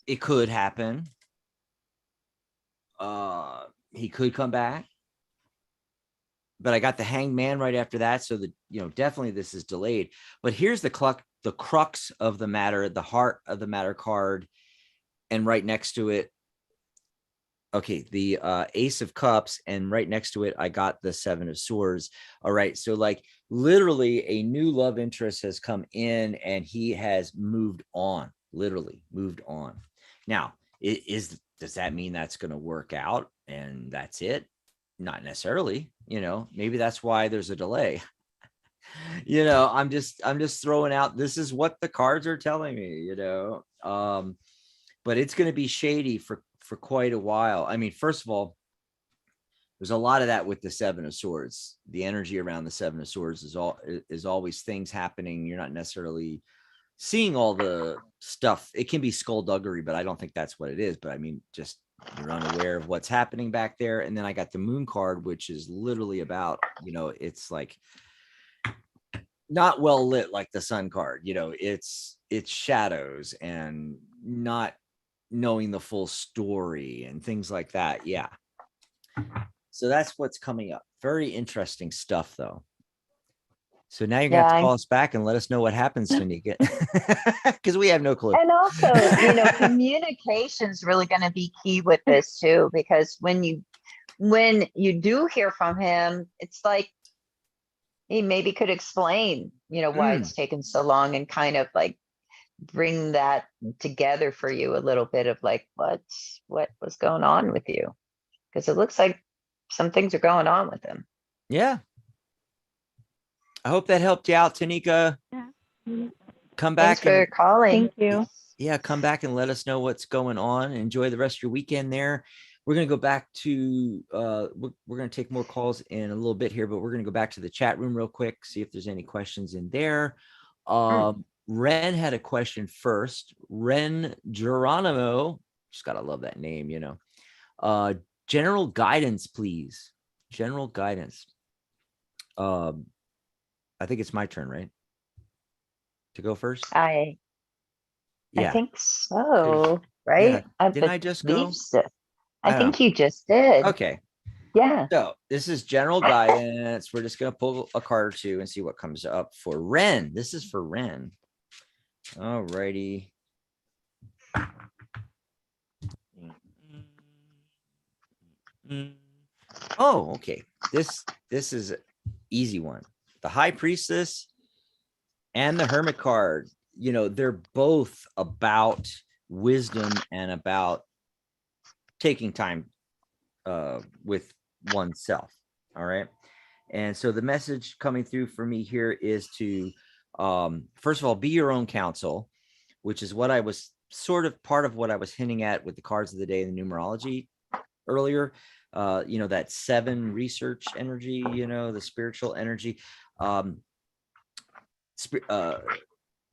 Speaker 1: it could happen. He could come back. but I got the Hanged Man right after that. So definitely this is delayed. But here's the crux of the matter, the heart of the matter card. And right next to it, okay, the Ace of Cups, and right next to it, I got the Seven of Swords. All right. So like literally a new love interest has come in and he has moved on, literally moved on. Now, does that mean that's going to work out and that's it? Not necessarily, maybe that's why there's a delay. I'm just throwing out, this is what the cards are telling me, but it's going to be shady for quite a while. I mean, first of all, there's a lot of that with the Seven of Swords. The energy around the Seven of Swords is always things happening. You're not necessarily seeing all the stuff. It can be skullduggery, but I don't think that's what it is. But I mean, just you're unaware of what's happening back there. And then I got the Moon card, which is literally about, it's like not well lit like the Sun card. It's shadows and not knowing the full story and things like that. Yeah. So that's what's coming up. Very interesting stuff, though. So now you're going to have to call us back and let us know what happens, Tanika, because we have no clue.
Speaker 2: And also, communication is really going to be key with this too, because when you do hear from him, it's like he maybe could explain, why it's taken so long and kind of like bring that together for you a little bit of like, what was going on with you? Because it looks like some things are going on with him.
Speaker 1: Yeah. I hope that helped you out, Tanika.
Speaker 6: Yeah.
Speaker 1: Come back.
Speaker 2: Thanks for calling.
Speaker 6: Thank you.
Speaker 1: Yeah, come back and let us know what's going on. Enjoy the rest of your weekend there. We're going to go back to, we're going to take more calls in a little bit here, but we're going to go back to the chat room real quick, see if there's any questions in there. Ren had a question first. Ren Geronimo, just got to love that name, general guidance, please. General guidance. I think it's my turn, right? To go first?
Speaker 2: I think so, right?
Speaker 1: Yeah. Didn't I just go?
Speaker 2: So. I think you just did.
Speaker 1: Okay.
Speaker 2: Yeah.
Speaker 1: So this is general guidance. We're just going to pull a card or two and see what comes up for Ren. This is for Ren. All righty. Oh, okay. This is an easy one. The High Priestess and the Hermit card, they're both about wisdom and about taking time with oneself. All right. And so the message coming through for me here is to, first of all, be your own counsel, which is what I was sort of part of what I was hinting at with the cards of the day in the numerology earlier. That 7 research energy, the spiritual energy,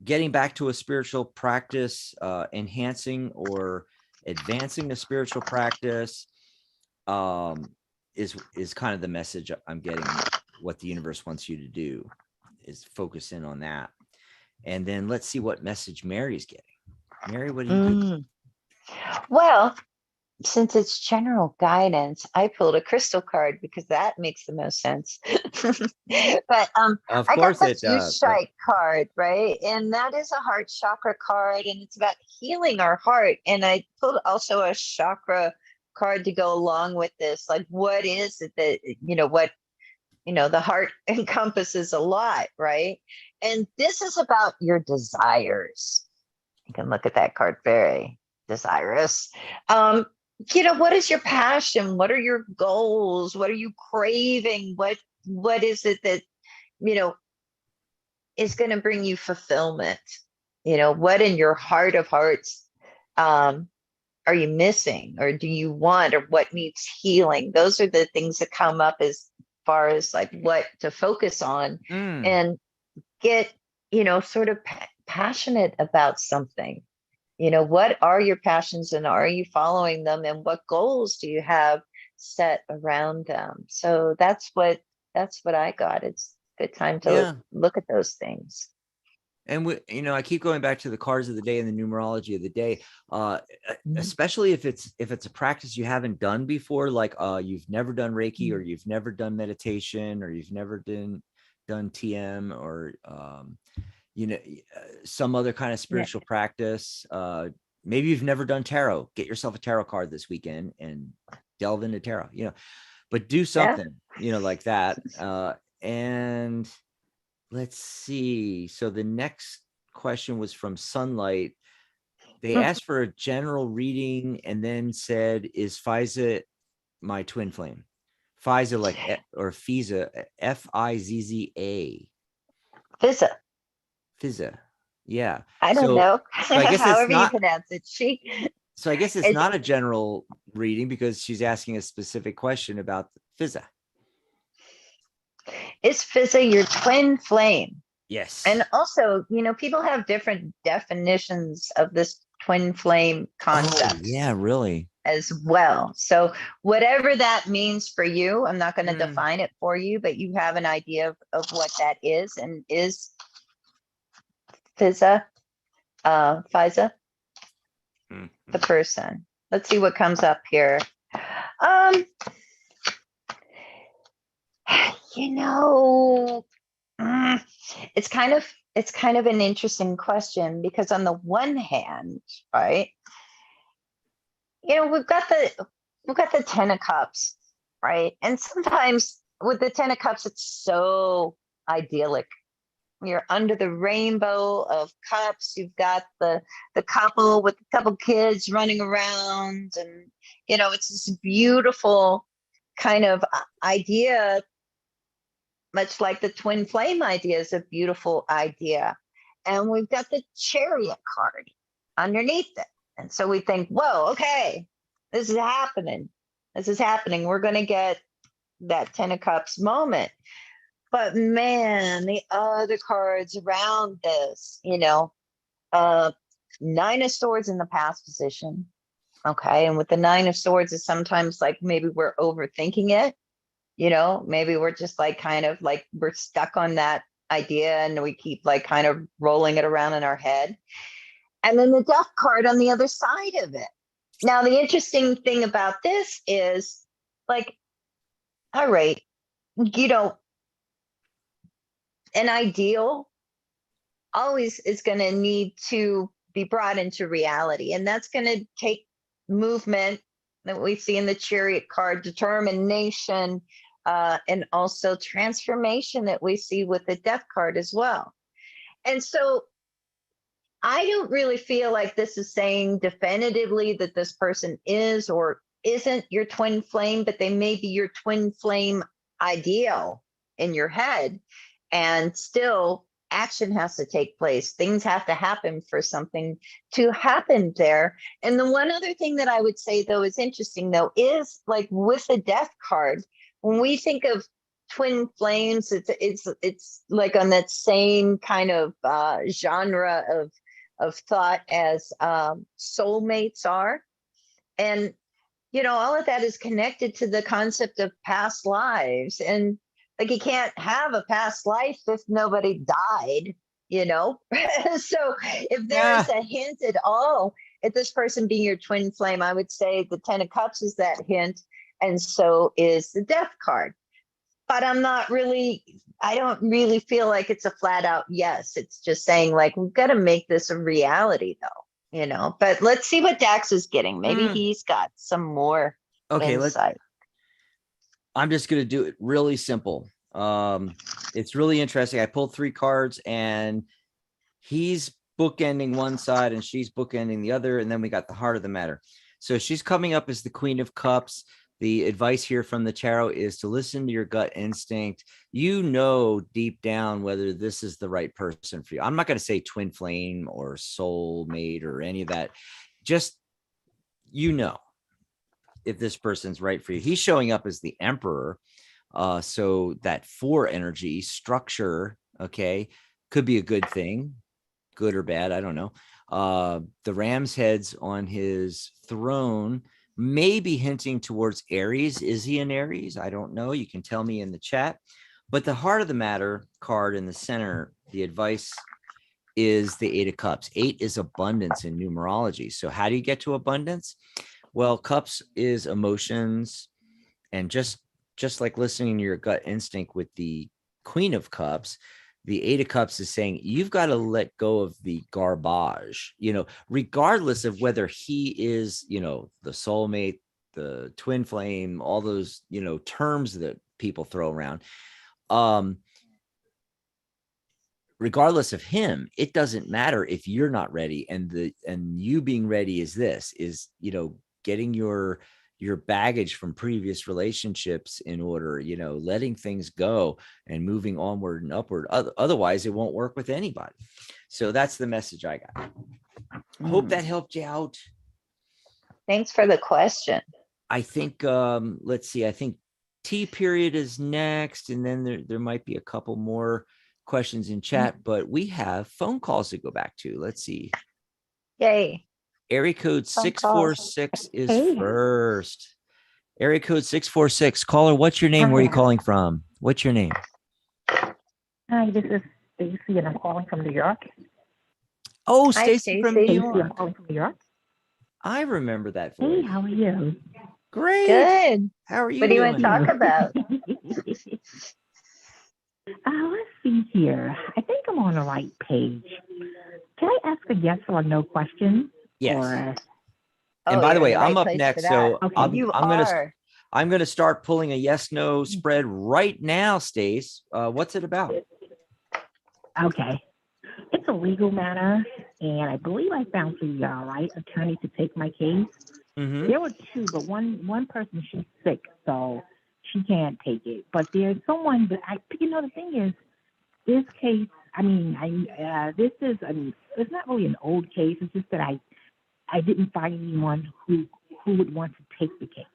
Speaker 1: getting back to a spiritual practice, enhancing or advancing the spiritual practice, is kind of the message I'm getting. What the universe wants you to do is focus in on that. And then let's see what message Mary's getting. Mary, what do you do?
Speaker 2: Well, since it's general guidance, I pulled a crystal card because that makes the most sense. But
Speaker 1: of
Speaker 2: I
Speaker 1: course
Speaker 2: got the
Speaker 1: it does.
Speaker 2: Strike card, right? And that is a heart chakra card, and it's about healing our heart. And I pulled also a chakra card to go along with this. Like, what is it that the heart encompasses a lot, right? And this is about your desires. You can look at that card, very desirous. What is your passion? What are your goals? What are you craving? What is it that, is going to bring you fulfillment? What in your heart of hearts are you missing, or do you want, or what needs healing? Those are the things that come up as far as like what to focus on and get, sort of passionate about something. What are your passions, and are you following them, and what goals do you have set around them? So that's what I got. It's a good time to look at those things.
Speaker 1: And I keep going back to the cards of the day and the numerology of the day, especially if it's a practice you haven't done before, like you've never done Reiki, or you've never done meditation, or you've never done TM, or some other kind of spiritual practice. Maybe you've never done tarot. Get yourself a tarot card this weekend and delve into tarot. But do something, like that. And let's see. So the next question was from Sunlight. They asked for a general reading and then said, "Is Fiza my twin flame?" Fiza, like, or Fiza, Fizza.
Speaker 2: Fizza.
Speaker 1: Yeah.
Speaker 2: I don't know.
Speaker 1: So I guess
Speaker 2: However you pronounce it.
Speaker 1: So I guess it's not a general reading because she's asking a specific question about Fizza.
Speaker 2: Is Fizza your twin flame?
Speaker 1: Yes.
Speaker 2: And also, people have different definitions of this twin flame concept.
Speaker 1: Oh, yeah, really.
Speaker 2: As well. So whatever that means for you, I'm not going to define it for you, but you have an idea of what that is. And is Fiza, the person? Let's see what comes up here. It's kind of an interesting question, because on the one hand, right, we've got the 10 of cups, right? And sometimes with the 10 of cups, it's so idyllic. You're under the rainbow of cups. You've got the couple with a couple kids running around, and it's this beautiful kind of idea, much like the twin flame idea is a beautiful idea. And we've got the Chariot card underneath it. And so we think, whoa, okay, this is happening. We're going to get that 10 of cups moment. But man, the other cards around this, 9 of swords in the past position. Okay. And with the 9 of swords, is sometimes like maybe we're overthinking it. Maybe we're just like kind of like we're stuck on that idea and we keep like kind of rolling it around in our head. And then the Death card on the other side of it. Now, the interesting thing about this is, like, all right, an ideal always is going to need to be brought into reality. And that's going to take movement that we see in the Chariot card, determination, and also transformation that we see with the Death card as well. And so I don't really feel like this is saying definitively that this person is or isn't your twin flame, but they may be your twin flame ideal in your head. And still, action has to take place. Things have to happen for something to happen there. And the one other thing that I would say, though, is interesting, though, is like with the Death card, when we think of twin flames, it's like on that same kind of genre of thought as soulmates are. And, all of that is connected to the concept of past lives. And like, you can't have a past life if nobody died, So if there is a hint at all at this person being your twin flame, I would say the 10 of cups is that hint. And so is the Death card. But I don't really feel like it's a flat out yes. It's just saying, like, we've got to make this a reality, though, but let's see what Dax is getting. Maybe he's got some more insight.
Speaker 1: I'm just going to do it really simple. It's really interesting. I pulled 3 cards and he's bookending one side and she's bookending the other. And then we got the heart of the matter. So she's coming up as the Queen of Cups. The advice here from the tarot is to listen to your gut instinct. Deep down whether this is the right person for you. I'm not going to say twin flame or soulmate or any of that. Just, if this person's right for you. He's showing up as the Emperor. So that 4 energy structure, okay, could be a good thing, good or bad, I don't know. The ram's heads on his throne may be hinting towards Aries. Is he an Aries? I don't know. You can tell me in the chat. But the heart of the matter card in the center, the advice is the Eight of Cups. 8 is abundance in numerology. So how do you get to abundance? Well, cups is emotions, and just like listening to your gut instinct with the Queen of Cups, the Eight of Cups is saying you've got to let go of the garbage, regardless of whether he is, the soulmate, the twin flame, all those, terms that people throw around. Regardless of him, it doesn't matter if you're not ready. And you being ready is getting your baggage from previous relationships in order, letting things go and moving onward and upward. Otherwise, it won't work with anybody. So that's the message I got. Hope that helped you out.
Speaker 2: Thanks for the question.
Speaker 1: I think, let's see, I think T period is next. And then there might be a couple more questions in chat, but we have phone calls to go back to. Let's see.
Speaker 2: Yay.
Speaker 1: Area code
Speaker 2: Phone
Speaker 1: 646 is
Speaker 6: Hey.
Speaker 1: first. Area code 646. Caller, what's your name? Where are you calling from? What's your name?
Speaker 7: Hi, this is Stacy, and I'm calling from New York.
Speaker 1: Oh,
Speaker 2: Hi,
Speaker 1: Stacy from New
Speaker 2: Stacy.
Speaker 7: Stacy, I'm
Speaker 1: York.
Speaker 7: calling from New York.
Speaker 1: I remember that
Speaker 7: Hey,
Speaker 1: voice.
Speaker 7: how are you?
Speaker 1: Great.
Speaker 2: Good.
Speaker 1: How are you
Speaker 2: What do you
Speaker 1: doing?
Speaker 2: want to talk about?
Speaker 7: Let's see here. I think I'm on the right page. Can I ask a yes or no question?
Speaker 1: Yes.
Speaker 7: Or,
Speaker 1: And by the
Speaker 2: you're in
Speaker 1: way,
Speaker 2: right
Speaker 1: I'm up
Speaker 2: place for
Speaker 1: next,
Speaker 2: that.
Speaker 1: so
Speaker 7: Okay.
Speaker 2: You
Speaker 1: I'm gonna
Speaker 2: are.
Speaker 1: I'm gonna start pulling a yes/no spread right now, Stace. What's it about?
Speaker 7: okay. It's a legal matter, and I believe I found the right attorney to take my case.
Speaker 1: Mhm.
Speaker 7: There were two, but one person, she's sick, so she can't take it. But there's someone that the thing is, this case, this is, it's not really an old case. It's just that I didn't find anyone who would want to take the case.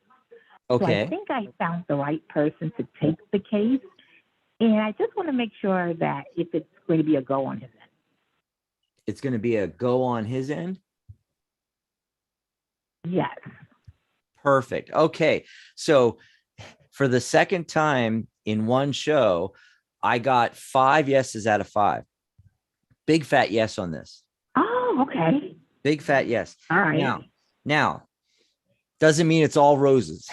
Speaker 7: So I
Speaker 1: Okay.
Speaker 7: think I found the right person to take the case. And I just want to make sure that if it's going to be a go on his end.
Speaker 1: It's going to be a go on his end.
Speaker 7: Yes.
Speaker 1: Perfect. Okay. So for the second time in one show, I got 5 yeses out of 5. Big fat yes on this.
Speaker 7: Oh, okay.
Speaker 1: Big fat yes.
Speaker 7: All right.
Speaker 1: Now, doesn't mean it's all roses.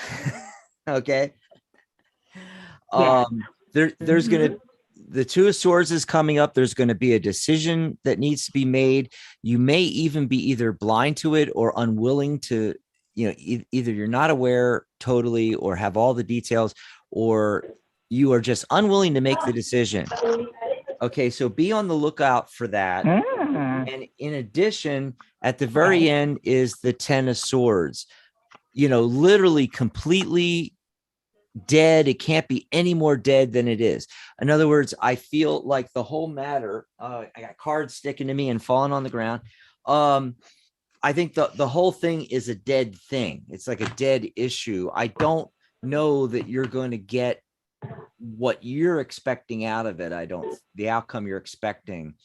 Speaker 1: Okay.
Speaker 7: Yeah.
Speaker 1: There's gonna the Two of Swords is coming up. There's going to be a decision that needs to be made. You may even be either blind to it or unwilling to, either you're not aware totally or have all the details, or you are just unwilling to make the decision. Okay, so be on the lookout for that. And in addition, at the very end is the Ten of Swords, literally completely dead. It can't be any more dead than it is. In other words, I feel like the whole matter, I got cards sticking to me and falling on the ground. I think the whole thing is a dead thing. It's like a dead issue. I don't know that you're going to get what you're expecting out of it. The outcome you're expecting,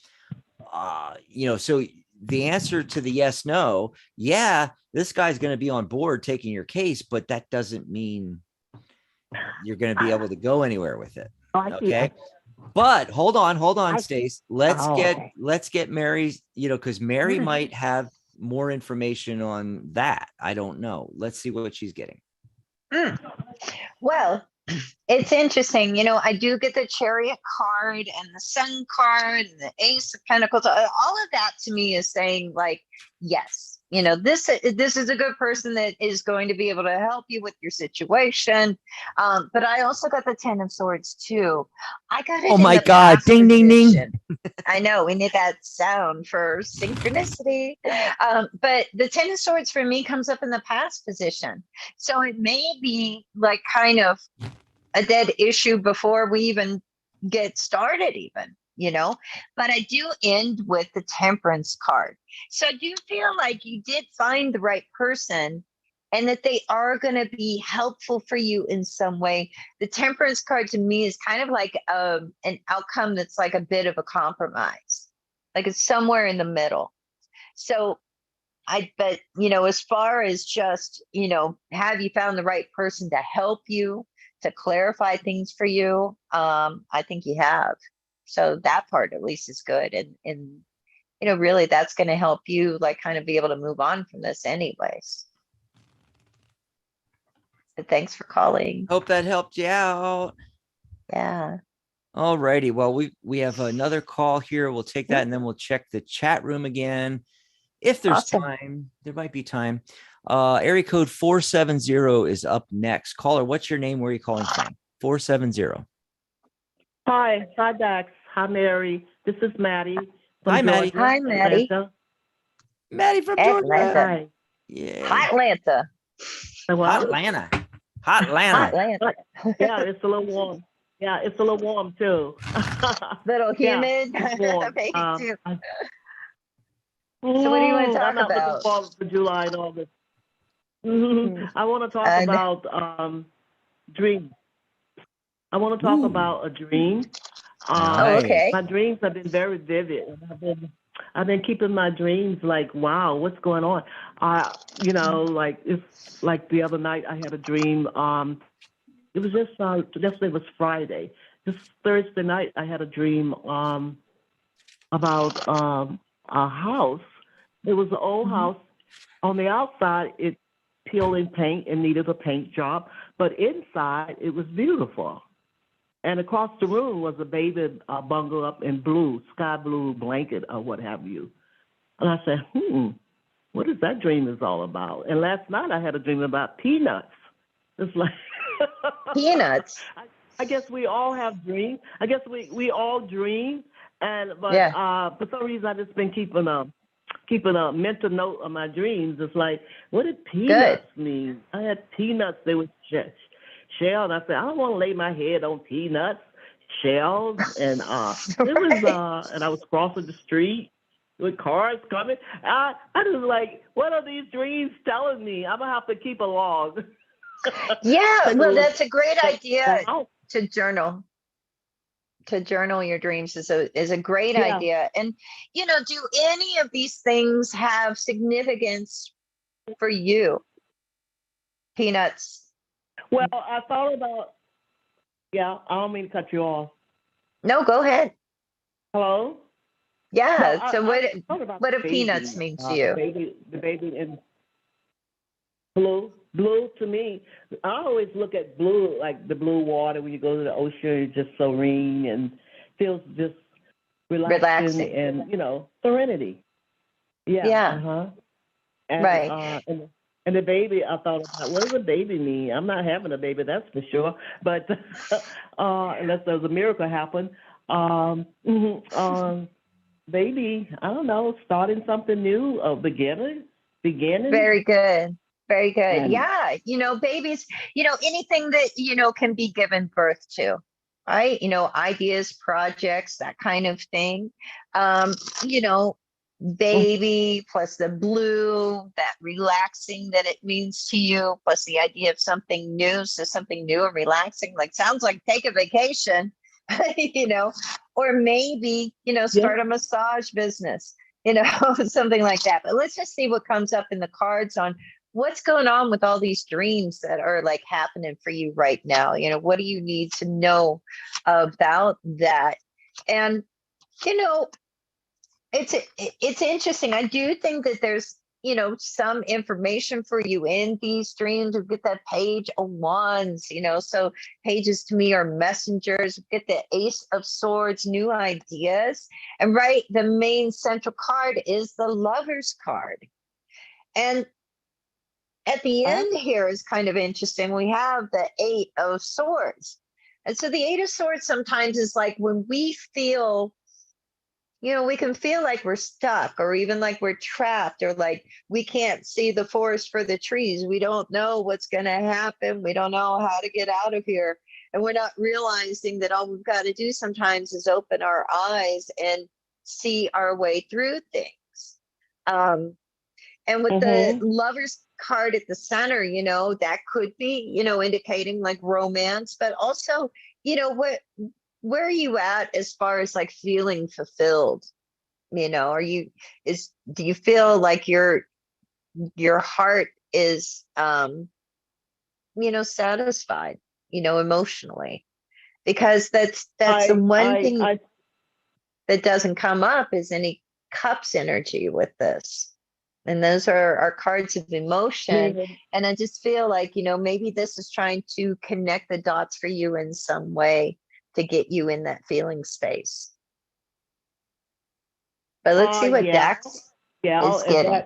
Speaker 1: so the answer to the yes, no, yeah, this guy's going to be on board taking your case, but that doesn't mean you're going to be able to go anywhere with it. Okay. But hold on, Stace. Let's get Mary, because Mary might have more information on that. I don't know. Let's see what she's getting.
Speaker 2: Well, it's interesting. I do get the Chariot card and the Sun card and the Ace of Pentacles. All of that to me is saying, like, yes, this is a good person that is going to be able to help you with your situation. But I also got the Ten of Swords too. I got it.
Speaker 1: Oh my God! Ding, ding, ding.
Speaker 2: I know we need that sound for synchronicity. But the Ten of Swords for me comes up in the past position. So it may be like kind of a dead issue before we even get started even, but I do end with the Temperance card. So I do feel like you did find the right person and that they are going to be helpful for you in some way. The Temperance card to me is kind of like an outcome that's like a bit of a compromise, like it's somewhere in the middle. So but as far as just, have you found the right person to help you, to clarify things for you? I think you have. So that part at least is good. And really that's going to help you like kind of be able to move on from this anyways. But thanks for calling.
Speaker 1: Hope that helped you out.
Speaker 2: Yeah.
Speaker 1: All righty. Well, we have another call here. We'll take that and then we'll check the chat room again. If there's time, there might be time. Area code 470 is up next. Caller, what's your name? Where are you calling from? 470.
Speaker 8: Hi, Dax. Hi, Mary. This is Maddie.
Speaker 1: Hi, Maddie.
Speaker 8: Georgia,
Speaker 2: Hi, Maddie.
Speaker 8: Atlanta.
Speaker 1: Maddie from Georgia.
Speaker 8: Hi.
Speaker 1: Yeah.
Speaker 2: Hotlanta.
Speaker 1: Hotlanta. Hotlanta.
Speaker 8: Yeah, it's a little warm. Yeah, it's a little warm too.
Speaker 2: Little humid.
Speaker 8: Yeah, it's warm.
Speaker 2: Maybe too.
Speaker 8: So
Speaker 2: what do you want to talk
Speaker 8: I'm not
Speaker 2: about?
Speaker 8: looking forward to July and August. I want to talk about dreams. I want to talk about a dream.
Speaker 2: Okay.
Speaker 8: My dreams have been very vivid, and I've been keeping my dreams like, wow, what's going on? Like it's like the other night I had a dream. It was just yesterday was Friday. This Thursday night I had a dream about a house. It was an old house. On the outside, it peeling paint and needed a paint job, but inside it was beautiful. And across the room was a baby bundled up in blue, sky blue blanket or what have you. And I said, what is that dream is all about? And last night I had a dream about peanuts. It's like
Speaker 2: peanuts.
Speaker 8: I guess we all have dreams. I guess we all dream, but for some reason I just been keeping a mental note of my dreams. It's like, what did peanuts mean? I had peanuts. They were shells. I said, I don't want to lay my head on peanuts, shells, and it was and I was crossing the street with cars coming. I was like, what are these dreams telling me? I'm gonna have to keep a log.
Speaker 2: Yeah, well, that's a great idea to journal. To journal your dreams is a great idea. And do any of these things have significance for you? Peanuts.
Speaker 8: Well, I thought about. Yeah, I don't mean to cut you off.
Speaker 2: No, go ahead.
Speaker 8: Hello.
Speaker 2: Yeah.
Speaker 8: No,
Speaker 2: so what do
Speaker 8: baby,
Speaker 2: peanuts mean to you?
Speaker 8: The baby in blue. Blue to me, I always look at blue like the blue water when you go to the ocean. It's just serene and feels just relaxing. And serenity. Yeah. And,
Speaker 2: right.
Speaker 8: And the baby, I thought about, what does a baby mean? I'm not having a baby, that's for sure. But unless there's a miracle happen, baby, I don't know, starting something new, beginning.
Speaker 2: Very good. Very good. Yeah. Babies, anything that, can be given birth to, right? Ideas, projects, that kind of thing. Baby plus the blue, that relaxing that it means to you, plus the idea of something new. So something new and relaxing, like sounds like take a vacation, or maybe, start a massage business, something like that. But let's just see what comes up in the cards on what's going on with all these dreams that are like happening for you right now. What do you need to know about that? And, it's interesting. I do think that there's, some information for you in these dreams. We get that page of wands, so pages to me are messengers. We get the ace of swords, new ideas. And the main central card is the lover's card. And at the end here is kind of interesting. We have the 8 of swords. And so the 8 of swords sometimes is like when we feel, we can feel like we're stuck or even like we're trapped or like we can't see the forest for the trees. We don't know what's going to happen. We don't know how to get out of here. And we're not realizing that all we've got to do sometimes is open our eyes and see our way through things. And with the lover's card at the center, that could be, indicating like romance, but also, where are you at as far as like feeling fulfilled? Do you feel like your heart is, satisfied, emotionally? Because that's the one thing that doesn't come up is any Cups energy with this. And those are cards of emotion. And I just feel like, maybe this is trying to connect the dots for you in some way to get you in that feeling space. But let's see what Dax is getting.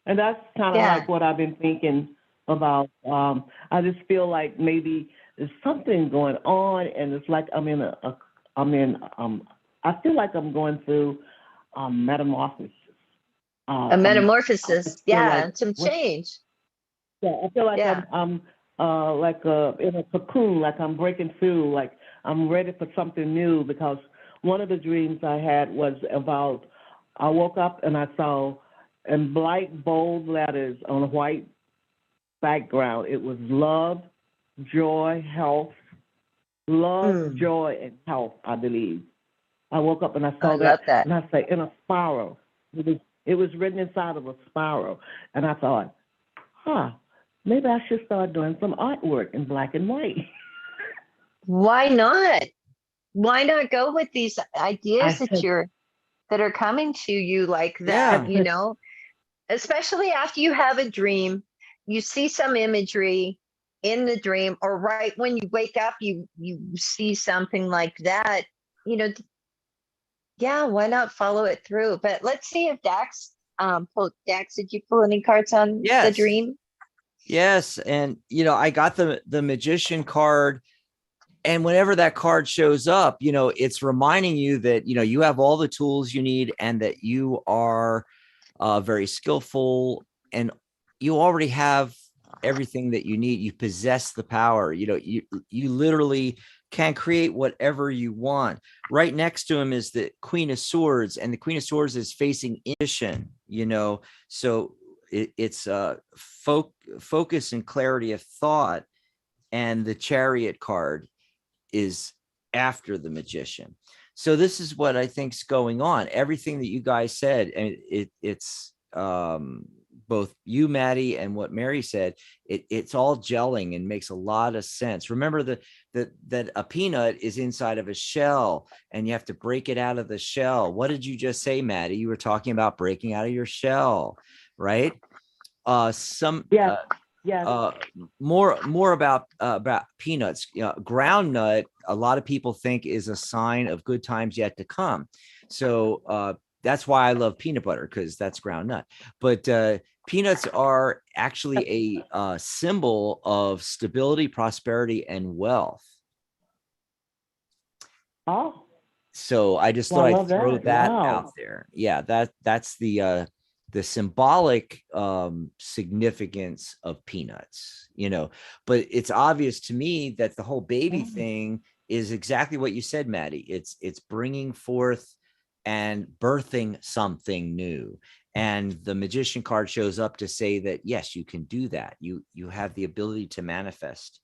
Speaker 8: And that's kind of like what I've been thinking about. I just feel like maybe there's something going on, and it's like I feel like I'm going through metamorphosis.
Speaker 2: A metamorphosis,
Speaker 8: like,
Speaker 2: some change.
Speaker 8: Yeah, I feel like I'm like in a cocoon, like I'm breaking through, like I'm ready for something new. Because one of the dreams I had was about, I woke up and I saw in bright, bold letters on a white background, it was love, joy, health. Love, joy, and health, I believe. I woke up and I saw that, and I say in a spiral. It was written inside of a spiral, and I thought, maybe I should start doing some artwork in black and white.
Speaker 2: Why not? Why not go with these ideas that are coming to you like that? Especially after you have a dream, you see some imagery in the dream, or right when you wake up, you see something like that, why not follow it through? But let's see if Dax, did you pull any cards on the dream?
Speaker 1: Yes. And, I got the magician card. And whenever that card shows up, it's reminding you that, you have all the tools you need and that you are very skillful and you already have everything that you need. You possess the power. You literally can create whatever you want. Right next to him is the Queen of Swords, and the Queen of Swords is facing intuition, so it's focus and clarity of thought. And the Chariot card is after the Magician. So this is what I think's going on. Everything that you guys said, and it's both you, Maddie, and what Mary said, it's all gelling and makes a lot of sense. Remember that a peanut is inside of a shell and you have to break it out of the shell. What did you just say, Maddie? You were talking about breaking out of your shell, right? More about peanuts. Ground nut, a lot of people think is a sign of good times yet to come. So that's why I love peanut butter, because that's ground nut. But peanuts are actually a symbol of stability, prosperity, and wealth. So I just thought I'd throw that out there. Yeah, that's the symbolic significance of peanuts, but it's obvious to me that the whole baby thing is exactly what you said, Maddie. It's bringing forth and birthing something new. And the Magician card shows up to say that, yes, you can do that. You have the ability to manifest.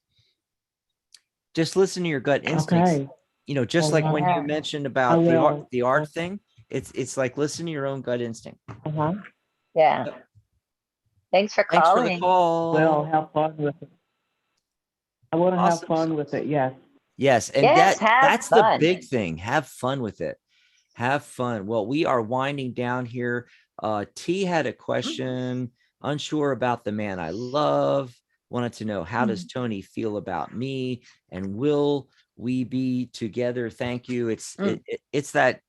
Speaker 1: Just listen to your gut instincts. Just like when you mentioned about the art thing, it's like, listen to your own gut instinct.
Speaker 2: Yeah. Thanks for calling.
Speaker 1: Thanks for the call.
Speaker 8: Well, have fun with it. I want to have fun with it. Yes.
Speaker 1: Yes. And that's the big thing. Have fun with it. Have fun. Well, we are winding down here. T had a question, unsure about the man I love. Wanted to know, how does Tony feel about me? And will we be together? Thank you. It's that,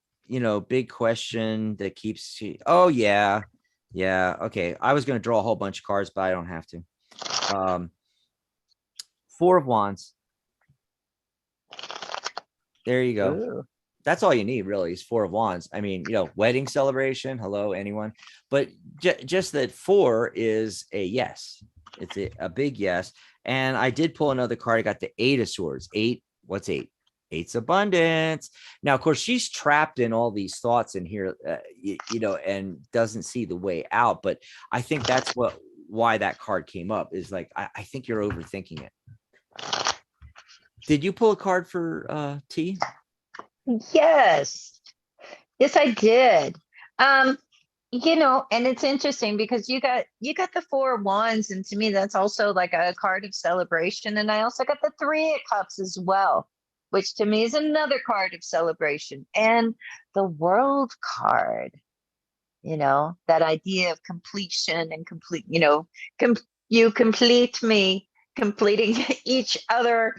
Speaker 1: big question that keeps. Oh, yeah. Yeah. Okay. I was going to draw a whole bunch of cards, but I don't have to. Four of Wands. There you go. Ooh. That's all you need, really, is Four of Wands. I mean, wedding celebration. Hello, anyone. But just that four is a yes. It's a big yes. And I did pull another card. I got the Eight of Swords. Eight. What's eight? Eight's abundance. Now, of course, she's trapped in all these thoughts in here, and doesn't see the way out. But I think that's why that card came up, is like, I think you're overthinking it. Did you pull a card for T?
Speaker 2: Yes, I did. And it's interesting because you got the Four of Wands, and to me, that's also like a card of celebration. And I also got the Three of Cups as well. which to me is another card of celebration, and the World card. That idea of completion and complete, you complete me, completing each other,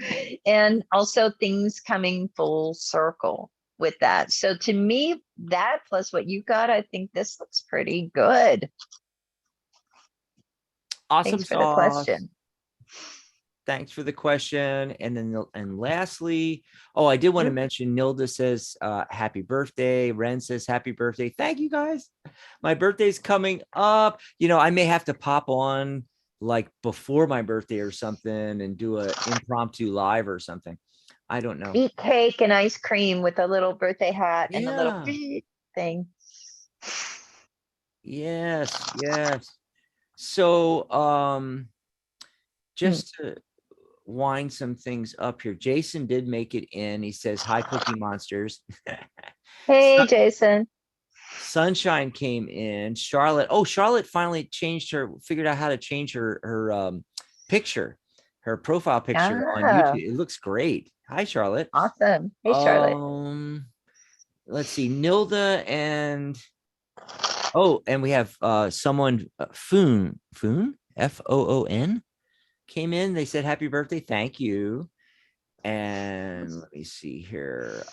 Speaker 2: and also things coming full circle with that. So to me, that plus what you got, I think this looks pretty good.
Speaker 1: Awesome
Speaker 2: Thanks for the question.
Speaker 1: Thanks for the question. And then, and lastly, I did want to mention, Nilda says, happy birthday. Ren says, happy birthday. Thank you guys. My birthday's coming up. I may have to pop on like before my birthday or something and do an impromptu live or something. I don't know.
Speaker 2: Eat cake and ice cream with a little birthday hat and a little thing.
Speaker 1: Yes. So, just to wind some things up here, Jason did make it in. He says, hi, Cookie Monsters.
Speaker 2: Hey, Jason.
Speaker 1: Sunshine came in. Charlotte finally figured out how to change her picture, her profile picture on YouTube. It looks great. Hi, Charlotte.
Speaker 2: Awesome. Hey, Charlotte.
Speaker 1: Let's see, Nilda and we have someone, Foon, Foon, came in. They said happy birthday. Thank you. And let me see here.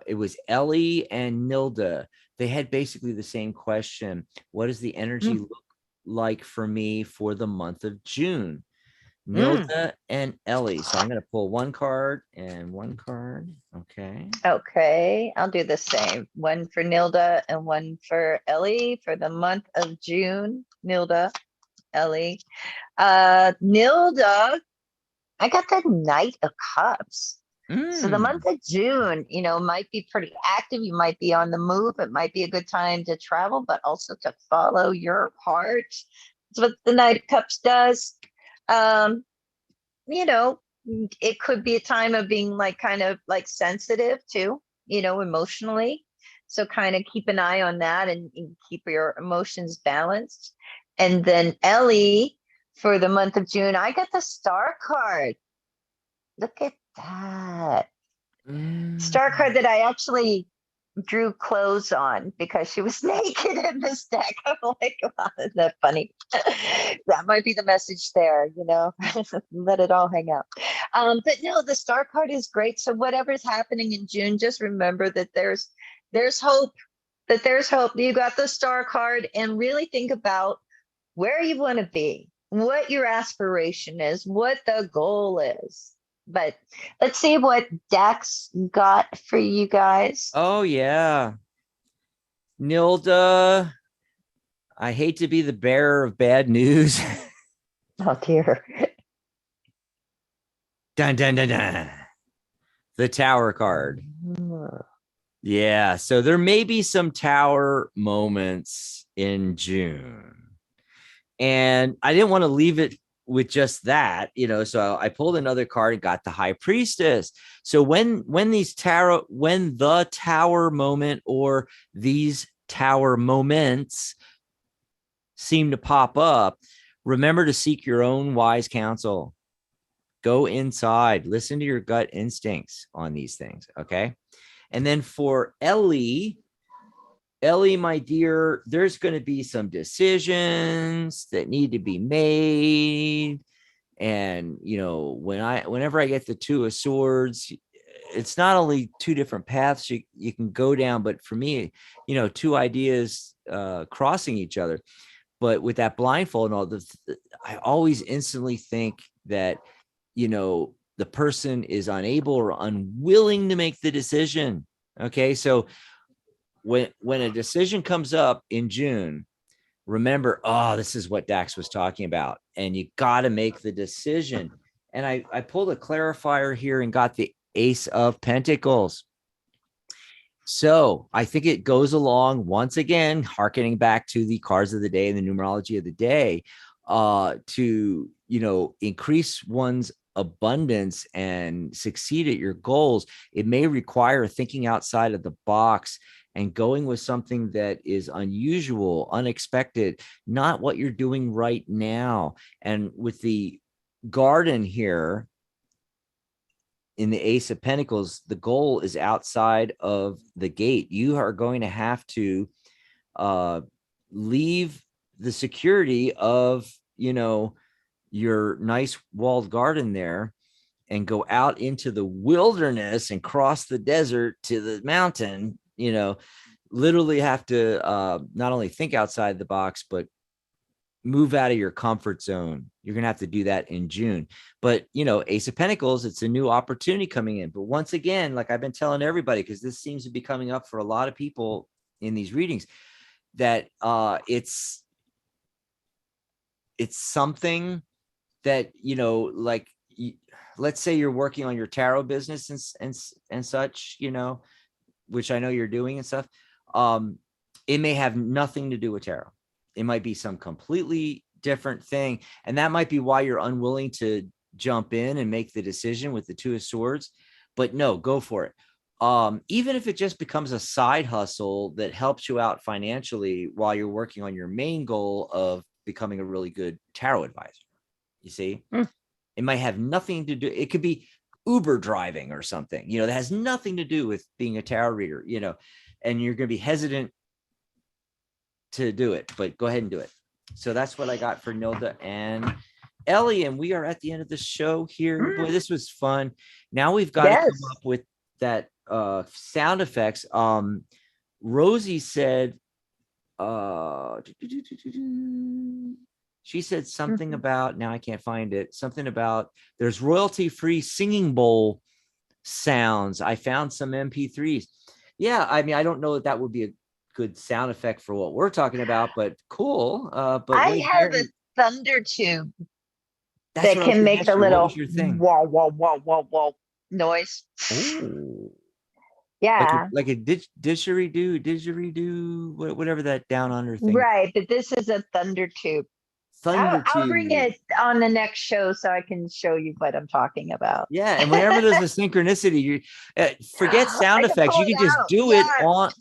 Speaker 1: It was Ellie and Nilda. They had basically the same question. What does the energy look like for me for the month of June? Nilda and Ellie. So I'm going to pull one card and one card. Okay. I'll do the same. One for Nilda and one for Ellie for the month of June. Nilda, Ellie. Nilda, I got the Knight of Cups. So the month of June, might be pretty active. You might be on the move. It might be a good time to travel, but also to follow your heart. That's what the Knight of Cups does. It could be a time of being kind of sensitive too, emotionally. So kind of keep an eye on that and keep your emotions balanced. And then Ellie, for the month of June, I got the Star card. Look at that. Star card that I actually drew clothes on because she was naked in this deck. I'm like, wow, isn't that funny? That might be the message there, let it all hang out. But no, the Star card is great. So whatever's happening in June, just remember that there's hope, You got the Star card, and really think about where you want to be, what your aspiration is, what the goal is. But let's see what Dax got for you guys. Oh, yeah. Nilda, I hate to be the bearer of bad news.
Speaker 2: Oh, dear.
Speaker 1: Dun, dun, dun, dun. The Tower card. Yeah, so there may be some Tower moments in June. And I didn't want to leave it with just that, so I pulled another card and got the High Priestess. So when the Tower moment or these Tower moments seem to pop up, remember to seek your own wise counsel. Go inside, listen to your gut instincts on these things. Okay. And then for Ellie, my dear, there's going to be some decisions that need to be made. And, whenever I get the Two of Swords, it's not only two different paths you can go down, but for me, two ideas crossing each other. But with that blindfold and all I always instantly think that, the person is unable or unwilling to make the decision. Okay. So when a decision comes up in June, remember, this is what Dax was talking about, and you got to make the decision. And I pulled a clarifier here and got the Ace of Pentacles. So I think it goes along, once again, hearkening back to the cards of the day and the numerology of the day, to, increase one's abundance and succeed at your goals. It may require thinking outside of the box and going with something that is unusual, unexpected, not what you're doing right now. And with the Garden here in the Ace of Pentacles, the goal is outside of the gate. You are going to have to leave the security of, your nice walled garden there and go out into the wilderness and cross the desert to the mountain, literally have to not only think outside the box, but move out of your comfort zone. You're going to have to do that in June. But, Ace of Pentacles, it's a new opportunity coming in. But once again, like I've been telling everybody, because this seems to be coming up for a lot of people in these readings, that it's something that, like, let's say you're working on your tarot business and such, which I know you're doing and stuff. It may have nothing to do with tarot. It might be some completely different thing. And that might be why you're unwilling to jump in and make the decision with the Two of Swords. But no, go for it. Even if it just becomes a side hustle that helps you out financially while you're working on your main goal of becoming a really good tarot advisor. You see, it might have nothing to do. It could be Uber driving or something, that has nothing to do with being a tarot reader, and you're going to be hesitant to do it, but go ahead and do it. So that's what I got for Nilda and Ellie. And we are at the end of the show here. Boy, this was fun. Now we've got to come up with that sound effects. Rosie said, she said something about, now I can't find it, something about there's royalty-free singing bowl sounds. I found some MP3s. Yeah, I mean, I don't know that that would be a good sound effect for what we're talking about, but cool. But
Speaker 2: I have a thunder tube
Speaker 1: that
Speaker 2: can make a little
Speaker 1: thing?
Speaker 2: Wah, wah, wah, wah, wah noise.
Speaker 1: Oh.
Speaker 2: Yeah.
Speaker 1: Like a didgeridoo, whatever that down under thing.
Speaker 2: Right, but this is a thunder tube. I'll bring it on the next show so I can show you what I'm talking about.
Speaker 1: Yeah, and whenever there's a synchronicity, you forget sound effects. You can just do it on.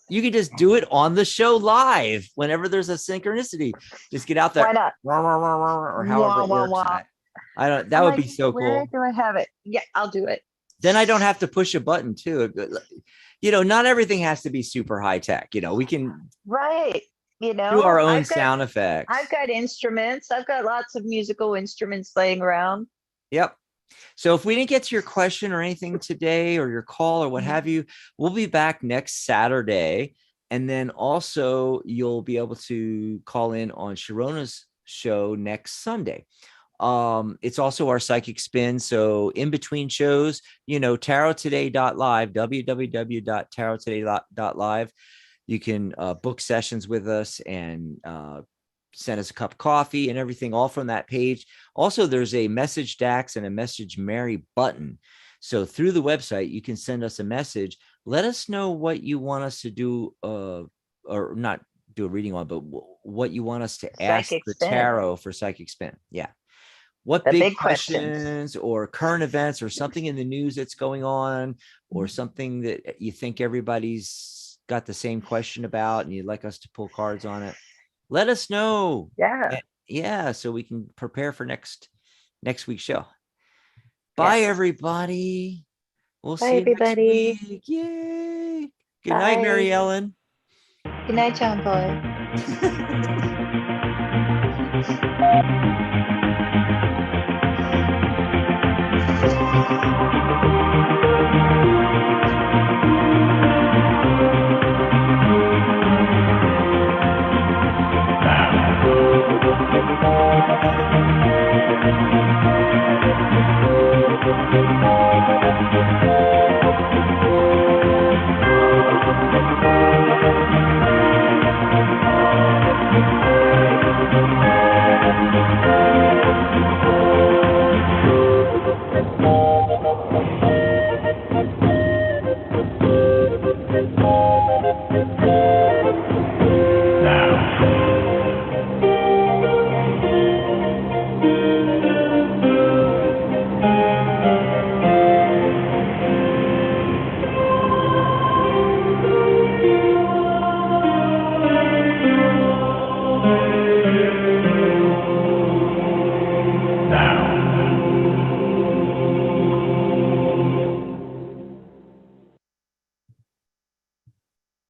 Speaker 1: You can just do it on the show live. Whenever there's a synchronicity, just get out there.
Speaker 2: Why not?
Speaker 1: Or however it works. I don't. That would be so cool.
Speaker 2: Where do I have it? Yeah, I'll do it.
Speaker 1: Then I don't have to push a button too. Not everything has to be super high tech. We can do our own sound effects.
Speaker 2: I've got instruments. I've got lots of musical instruments laying around.
Speaker 1: Yep. So if we didn't get to your question or anything today or your call or what have you, we'll be back next Saturday. And then also you'll be able to call in on Sharona's show next Sunday. It's also our psychic spin. So in between shows, tarottoday.live, www.tarottoday.live. You can book sessions with us and send us a cup of coffee and everything, all from that page. Also, there's a message Dax and a message Mary button. So through the website, you can send us a message. Let us know what you want us to do, or not do a reading on, but what you want us to ask the tarot for psychic spin. Yeah. What big questions or current events or something in the news that's going on, or something that you think everybody's got the same question about and you'd like us to pull cards on it. Let us know. Yeah. So we can prepare for next week's show. Bye, everybody. We'll see you next week. Yay. Good night, Mary Ellen.
Speaker 2: Good night, John Boy.